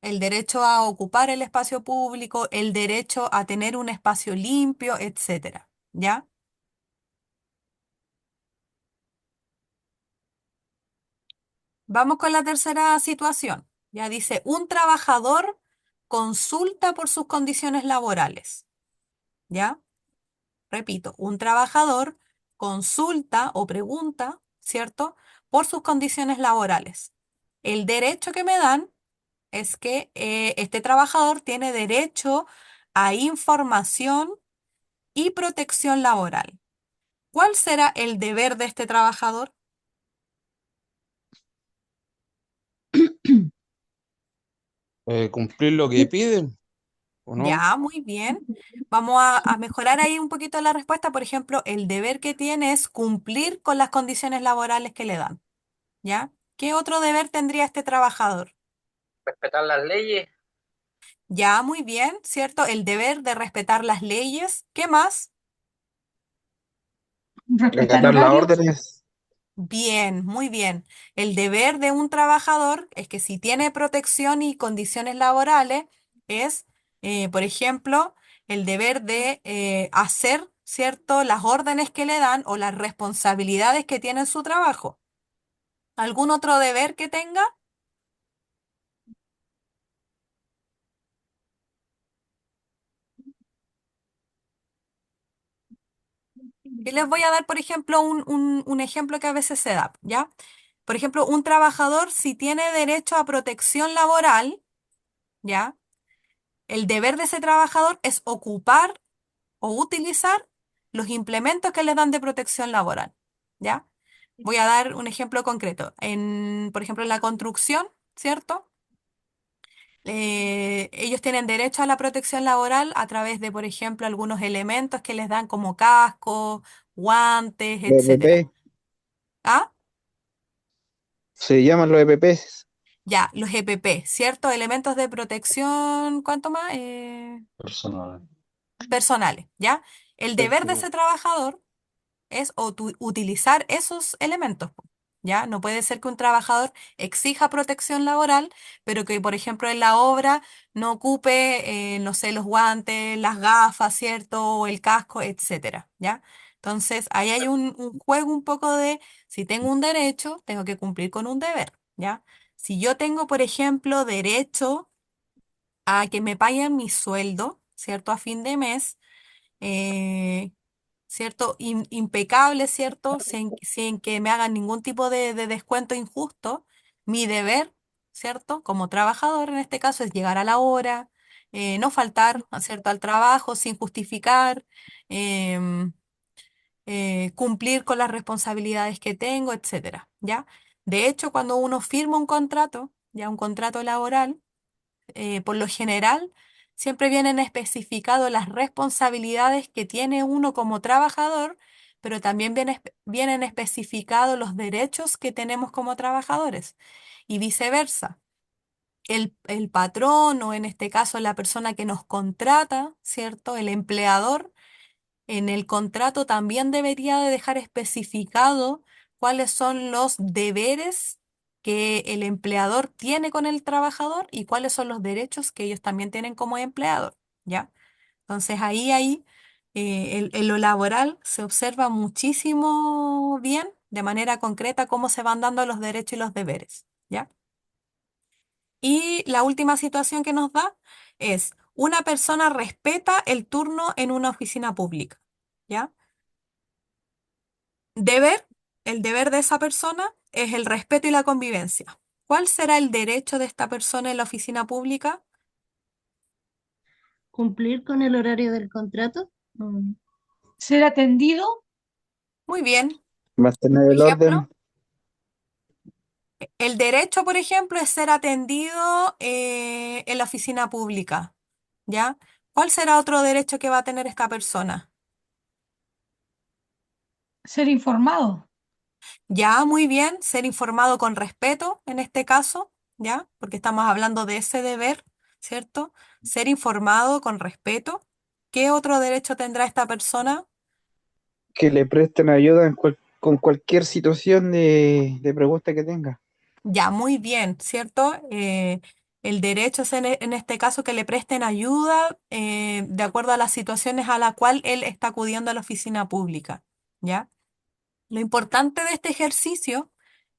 El derecho a ocupar el espacio público, el derecho a tener un espacio limpio, etcétera. ¿Ya? Vamos con la tercera situación. Ya dice, un trabajador consulta por sus condiciones laborales. ¿Ya? Repito, un trabajador consulta o pregunta, ¿cierto? Por sus condiciones laborales. El derecho que me dan es que este trabajador tiene derecho a información y protección laboral. ¿Cuál será el deber de este trabajador? Cumplir lo que piden, ¿o no? Ya, muy bien. Vamos a mejorar ahí un poquito la respuesta. Por ejemplo, el deber que tiene es cumplir con las condiciones laborales que le dan. ¿Ya? ¿Qué otro deber tendría este trabajador? Respetar las leyes, Ya, muy bien, ¿cierto? El deber de respetar las leyes. ¿Qué más? Respetar Acatar las horarios. órdenes. Bien, muy bien. El deber de un trabajador es que si tiene protección y condiciones laborales es, por ejemplo, el deber de hacer, ¿cierto?, las órdenes que le dan o las responsabilidades que tiene en su trabajo. ¿Algún otro deber que tenga? Y les voy a dar, por ejemplo, un ejemplo que a veces se da, ¿ya? Por ejemplo, un trabajador si tiene derecho a protección laboral, ¿ya? El deber de ese trabajador es ocupar o utilizar los implementos que les dan de protección laboral, ¿ya? Voy a dar un ejemplo concreto. Por ejemplo, en la construcción, ¿cierto? Ellos tienen derecho a la protección laboral a través de, por ejemplo, algunos elementos que les dan como casco, guantes, Los etcétera. EPP. ¿Ah? Se llaman los EPPs. Ya, los EPP, ¿cierto? Elementos de protección, ¿cuánto más? personal. Personales, ¿ya? El deber de ese trabajador es utilizar esos elementos, po, ¿ya? No puede ser que un trabajador exija protección laboral, pero que, por ejemplo, en la obra no ocupe, no sé, los guantes, las gafas, ¿cierto? O el casco, etcétera, ¿ya? Entonces, ahí hay un juego un poco de, si tengo un derecho, tengo que cumplir con un deber, ¿ya? Si yo tengo, por ejemplo, derecho a que me paguen mi sueldo, ¿cierto? A fin de mes, eh, ¿cierto? Impecable, ¿cierto? Sin que me hagan ningún tipo de descuento injusto. Mi deber, ¿cierto? Como trabajador en este caso es llegar a la hora, no faltar, ¿cierto? Al trabajo sin justificar, em, cumplir con las responsabilidades que tengo, etcétera, ¿ya? De hecho, cuando uno firma un contrato, ya un contrato laboral, por lo general, siempre vienen especificadas las responsabilidades que tiene uno como trabajador, pero también vienen especificados los derechos que tenemos como trabajadores y viceversa. El patrón o en este caso la persona que nos contrata, ¿cierto? El empleador en el contrato también debería de dejar especificado cuáles son los deberes que el empleador tiene con el trabajador y cuáles son los derechos que ellos también tienen como empleador, ¿ya? Entonces ahí hay en lo laboral se observa muchísimo bien, de manera concreta, cómo se van dando los derechos y los deberes, ¿ya? Y la última situación que nos da es, una persona respeta el turno en una oficina pública, ¿ya? Deber, el deber de esa persona es el respeto y la convivencia. ¿Cuál será el derecho de esta persona en la oficina pública? Cumplir con el horario del contrato. Ser atendido, Muy bien. Mantener Por el orden. ejemplo, el derecho, por ejemplo, es ser atendido en la oficina pública, ¿ya? ¿Cuál será otro derecho que va a tener esta persona? ser informado, Ya, muy bien, ser informado con respeto en este caso, ¿ya? Porque estamos hablando de ese deber, ¿cierto? Ser informado con respeto. ¿Qué otro derecho tendrá esta persona? Que le presten ayuda con cualquier situación de pregunta que tenga. Ya, muy bien, ¿cierto? El derecho es en este caso que le presten ayuda de acuerdo a las situaciones a la cual él está acudiendo a la oficina pública, ¿ya? Lo importante de este ejercicio,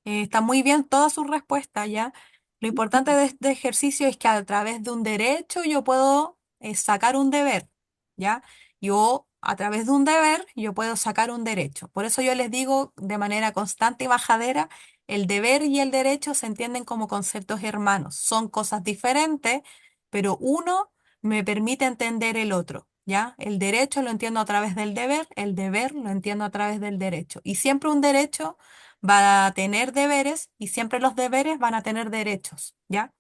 está muy bien toda su respuesta, ¿ya? Lo importante de este ejercicio es que a través de un derecho yo puedo sacar un deber, ¿ya? Yo, a través de un deber, yo puedo sacar un derecho. Por eso yo les digo de manera constante y majadera, el deber y el derecho se entienden como conceptos hermanos. Son cosas diferentes, pero uno me permite entender el otro, ¿ya? El derecho lo entiendo a través del deber, el deber lo entiendo a través del derecho. Y siempre un derecho va a tener deberes y siempre los deberes van a tener derechos, ¿ya?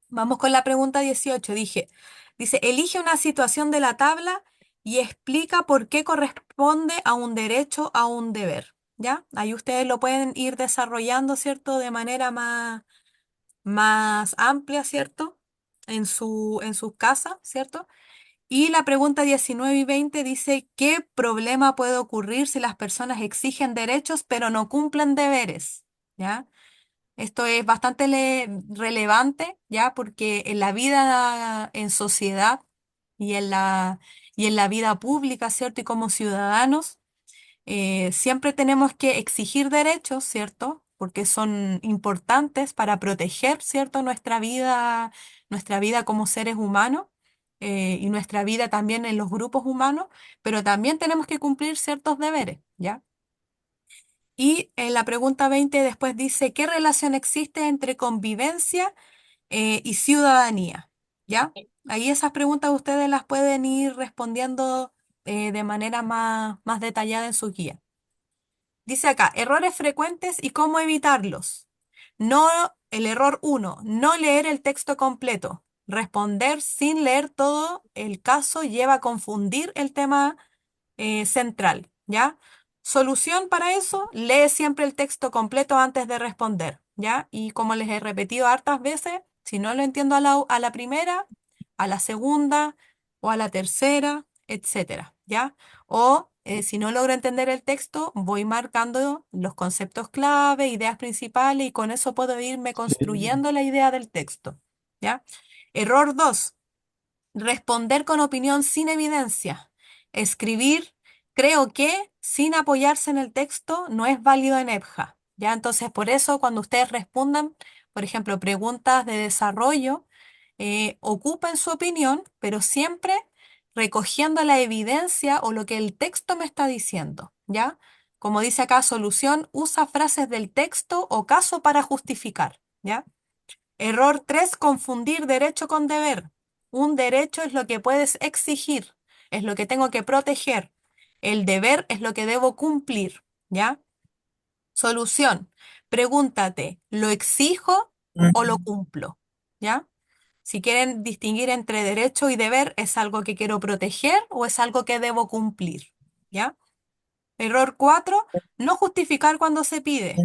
Vamos con la pregunta 18. Dice, elige una situación de la tabla y explica por qué corresponde a un derecho a un deber, ¿ya? Ahí ustedes lo pueden ir desarrollando, ¿cierto? De manera más amplia, ¿cierto? En sus casas, ¿cierto? Y la pregunta 19 y 20 dice, ¿qué problema puede ocurrir si las personas exigen derechos pero no cumplen deberes? ¿Ya? Esto es bastante relevante, ¿ya? Porque en la vida en sociedad y y en la vida pública, ¿cierto? Y como ciudadanos, siempre tenemos que exigir derechos, ¿cierto? Porque son importantes para proteger, ¿cierto? Nuestra vida como seres humanos y nuestra vida también en los grupos humanos, pero también tenemos que cumplir ciertos deberes, ¿ya? Y en la pregunta 20 después dice, ¿qué relación existe entre convivencia y ciudadanía? ¿Ya? Ahí esas preguntas ustedes las pueden ir respondiendo de manera más detallada en su guía. Dice acá, errores frecuentes y cómo evitarlos. No, el error uno, no leer el texto completo. Responder sin leer todo el caso lleva a confundir el tema central, ¿ya? Solución para eso, lee siempre el texto completo antes de responder, ¿ya? Y como les he repetido hartas veces, si no lo entiendo a la primera, a la segunda o a la tercera, etcétera, ¿ya? O si no logro entender el texto, voy marcando los conceptos clave, ideas principales y con eso puedo irme Sí. construyendo la idea del texto, ¿ya? Error 2, responder con opinión sin evidencia. Escribir, creo que, sin apoyarse en el texto, no es válido en EBJA. ¿Ya? Entonces, por eso, cuando ustedes respondan, por ejemplo, preguntas de desarrollo, ocupen su opinión, pero siempre recogiendo la evidencia o lo que el texto me está diciendo. ¿Ya? Como dice acá, solución, usa frases del texto o caso para justificar. ¿Ya? Error 3, confundir derecho con deber. Un derecho es lo que puedes exigir, es lo que tengo que proteger. El deber es lo que debo cumplir, ¿ya? Solución. Pregúntate, ¿lo exijo o lo cumplo? ¿Ya? Si quieren distinguir entre derecho y deber, ¿es algo que quiero proteger o es algo que debo cumplir? ¿Ya? Error 4, no justificar cuando se pide.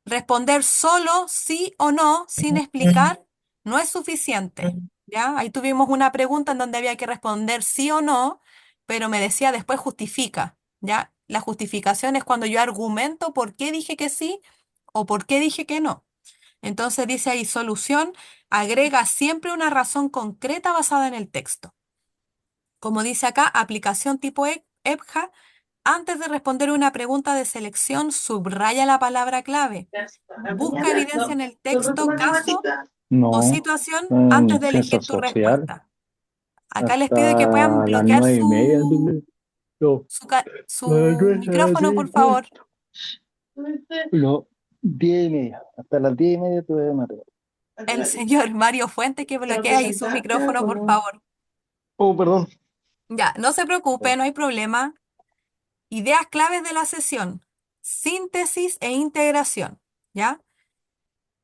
Responder solo sí o no sin explicar no es suficiente, ¿ya? Ahí tuvimos una pregunta en donde había que responder sí o no, pero me decía después justifica, ¿ya? La justificación es cuando yo argumento por qué dije que sí o por qué dije que no. Entonces dice ahí solución, agrega siempre una razón concreta basada en el texto. como dice acá, aplicación tipo EPJA, antes de responder una pregunta de selección, subraya la palabra clave. Busca evidencia en el texto, caso o No, situación antes en de ciencias elegir tu sociales, respuesta. Acá les pido que puedan hasta las bloquear 9:30. No, su micrófono, por favor. no, 10:30. Hasta las 10:30 tuve material. El señor Mario Fuente que bloquee ahí su micrófono, por favor. Oh, perdón. Ya, no se preocupe, no hay problema. Ideas claves de la sesión. Síntesis e integración. ¿Ya?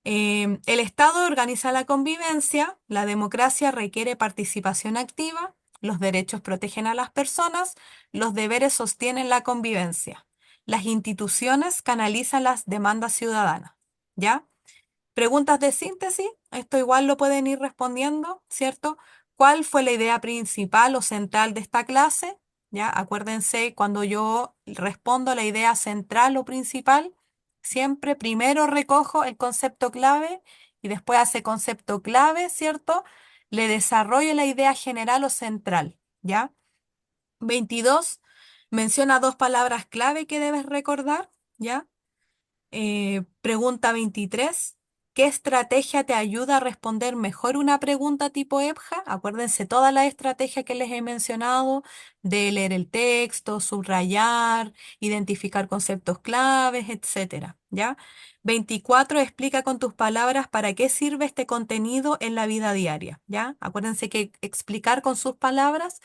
El Estado organiza la convivencia, la democracia requiere participación activa, los derechos protegen a las personas, los deberes sostienen la convivencia. Las instituciones canalizan las demandas ciudadanas. ¿Ya? Preguntas de síntesis, esto igual lo pueden ir respondiendo, ¿cierto? ¿Cuál fue la idea principal o central de esta clase? ¿Ya? Acuérdense, cuando yo respondo la idea central o principal, siempre primero recojo el concepto clave y después a ese concepto clave, ¿cierto? Le desarrollo la idea general o central, ¿ya? 22 menciona dos palabras clave que debes recordar, ¿ya? Pregunta 23. ¿Qué estrategia te ayuda a responder mejor una pregunta tipo EPJA? Acuérdense todas las estrategias que les he mencionado, de leer el texto, subrayar, identificar conceptos claves, etcétera, ¿ya? 24. Explica con tus palabras para qué sirve este contenido en la vida diaria, ¿ya? Acuérdense que explicar con sus palabras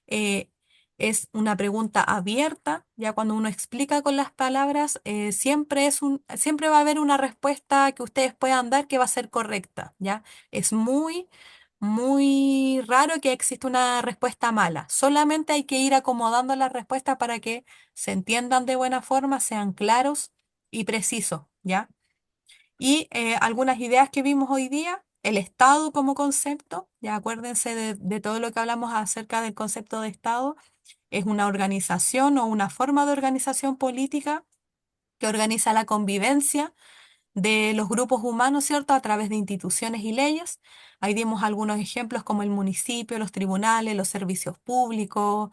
eh, es una pregunta abierta, ya cuando uno explica con las palabras, siempre va a haber una respuesta que ustedes puedan dar que va a ser correcta, ¿ya? Es muy raro que exista una respuesta mala. Solamente hay que ir acomodando las respuestas para que se entiendan de buena forma, sean claros y precisos, ¿ya? Y algunas ideas que vimos hoy día, el Estado como concepto, ya acuérdense de todo lo que hablamos acerca del concepto de Estado, es una organización o una forma de organización política que organiza la convivencia de los grupos humanos, ¿cierto? A través de instituciones y leyes. Ahí dimos algunos ejemplos como el municipio, los tribunales, los servicios públicos,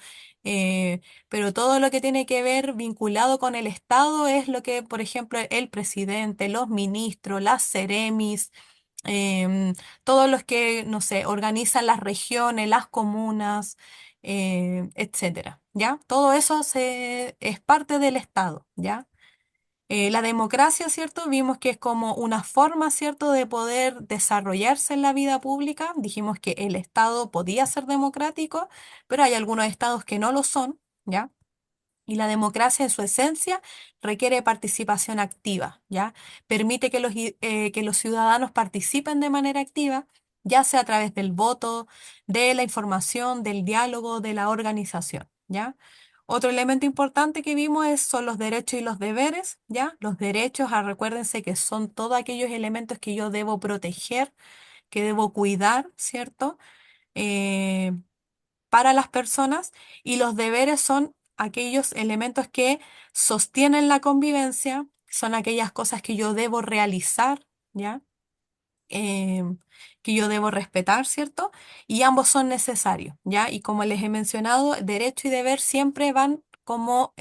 pero todo lo que tiene que ver vinculado con el Estado es lo que, por ejemplo, el presidente, los ministros, las seremis, em, todos los que, no sé, organizan las regiones, las comunas, etcétera, ¿ya? Todo eso es parte del Estado, ¿ya? La democracia, ¿cierto? Vimos que es como una forma, ¿cierto?, de poder desarrollarse en la vida pública. Dijimos que el Estado podía ser democrático, pero hay algunos estados que no lo son, ¿ya? Y la democracia en su esencia requiere participación activa, ¿ya? Permite que los ciudadanos participen de manera activa, ya sea a través del voto, de la información, del diálogo, de la organización, ¿ya? Otro elemento importante que vimos son los derechos y los deberes, ¿ya? Los derechos, recuérdense que son todos aquellos elementos que yo debo proteger, que debo cuidar, ¿cierto? Eh, para las personas y los deberes son aquellos elementos que sostienen la convivencia, son aquellas cosas que yo debo realizar, ¿ya? eh, que yo debo respetar, ¿cierto? Y ambos son necesarios, ¿ya? Y como les he mencionado, derecho y deber siempre van como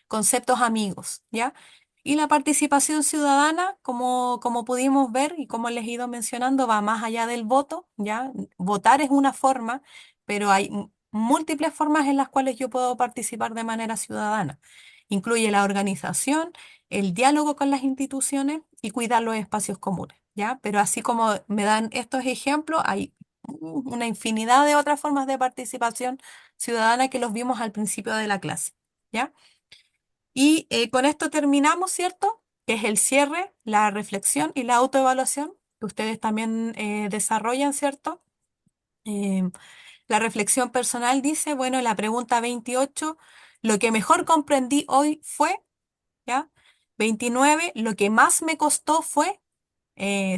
conceptos amigos, ¿ya? Y la participación ciudadana, como pudimos ver y como les he ido mencionando, va más allá del voto, ¿ya? Votar es una forma, pero hay múltiples formas en las cuales yo puedo participar de manera ciudadana. Incluye la organización, el diálogo con las instituciones y cuidar los espacios comunes, ¿ya? Pero así como me dan estos ejemplos, hay una infinidad de otras formas de participación ciudadana que los vimos al principio de la clase, ¿ya? Y con esto terminamos, ¿cierto? Que es el cierre, la reflexión y la autoevaluación que ustedes también desarrollan, ¿cierto? Em, la reflexión personal dice, bueno, la pregunta 28, lo que mejor comprendí hoy fue, ¿ya? 29, lo que más me costó fue,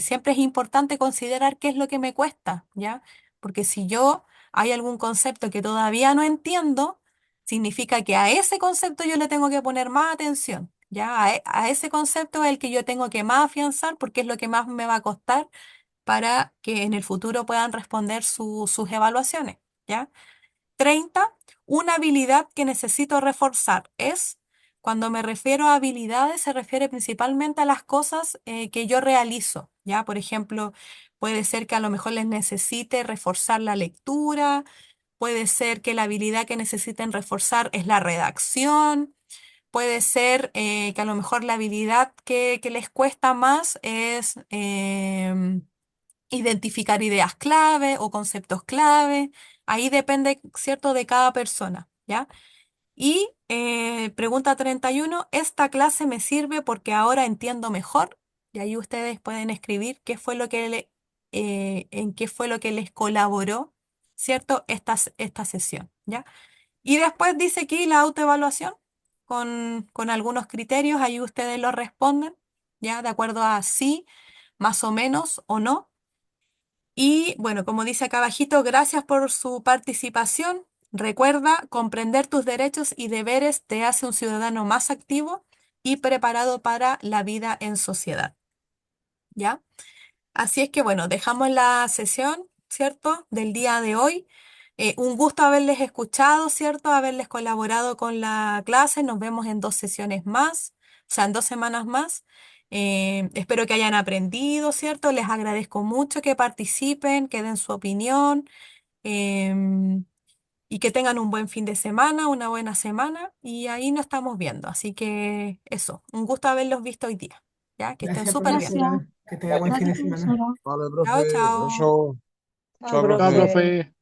siempre es importante considerar qué es lo que me cuesta, ¿ya? Porque si yo hay algún concepto que todavía no entiendo, significa que a ese concepto yo le tengo que poner más atención, ¿ya? A ese concepto es el que yo tengo que más afianzar porque es lo que más me va a costar para que en el futuro puedan responder sus evaluaciones, ¿ya? 30, una habilidad que necesito reforzar es, cuando me refiero a habilidades, se refiere principalmente a las cosas que yo realizo, ¿ya? Por ejemplo, puede ser que a lo mejor les necesite reforzar la lectura, puede ser que la habilidad que necesiten reforzar es la redacción, puede ser que a lo mejor la habilidad que les cuesta más es identificar ideas clave o conceptos clave. Ahí depende, ¿cierto?, de cada persona, ¿ya? Y pregunta 31, ¿esta clase me sirve porque ahora entiendo mejor? Y ahí ustedes pueden escribir qué fue lo que en qué fue lo que les colaboró, ¿cierto? Esta sesión, ¿ya? Y después dice aquí la autoevaluación con algunos criterios, ahí ustedes lo responden, ¿ya? De acuerdo a sí, más o menos o no. Y bueno, como dice acá abajito, gracias por su participación. Recuerda, comprender tus derechos y deberes te hace un ciudadano más activo y preparado para la vida en sociedad, ¿ya? Así es que bueno, dejamos la sesión, ¿cierto?, del día de hoy. Un gusto haberles escuchado, ¿cierto?, haberles colaborado con la clase. Nos vemos en 2 sesiones más, o sea, en 2 semanas más. Espero que hayan aprendido, ¿cierto? Les agradezco mucho que participen, que den su opinión em, y que tengan un buen fin de semana, una buena semana y ahí nos estamos viendo. Así que eso, un gusto haberlos visto hoy día, ¿ya? Que estén Gracias, súper bien. Gracias. profesora. Que tenga buen fin Gracias. de Gracias, semana. profesora. Vale, Chao, profe. chao. Chao, Chao, profe. profe.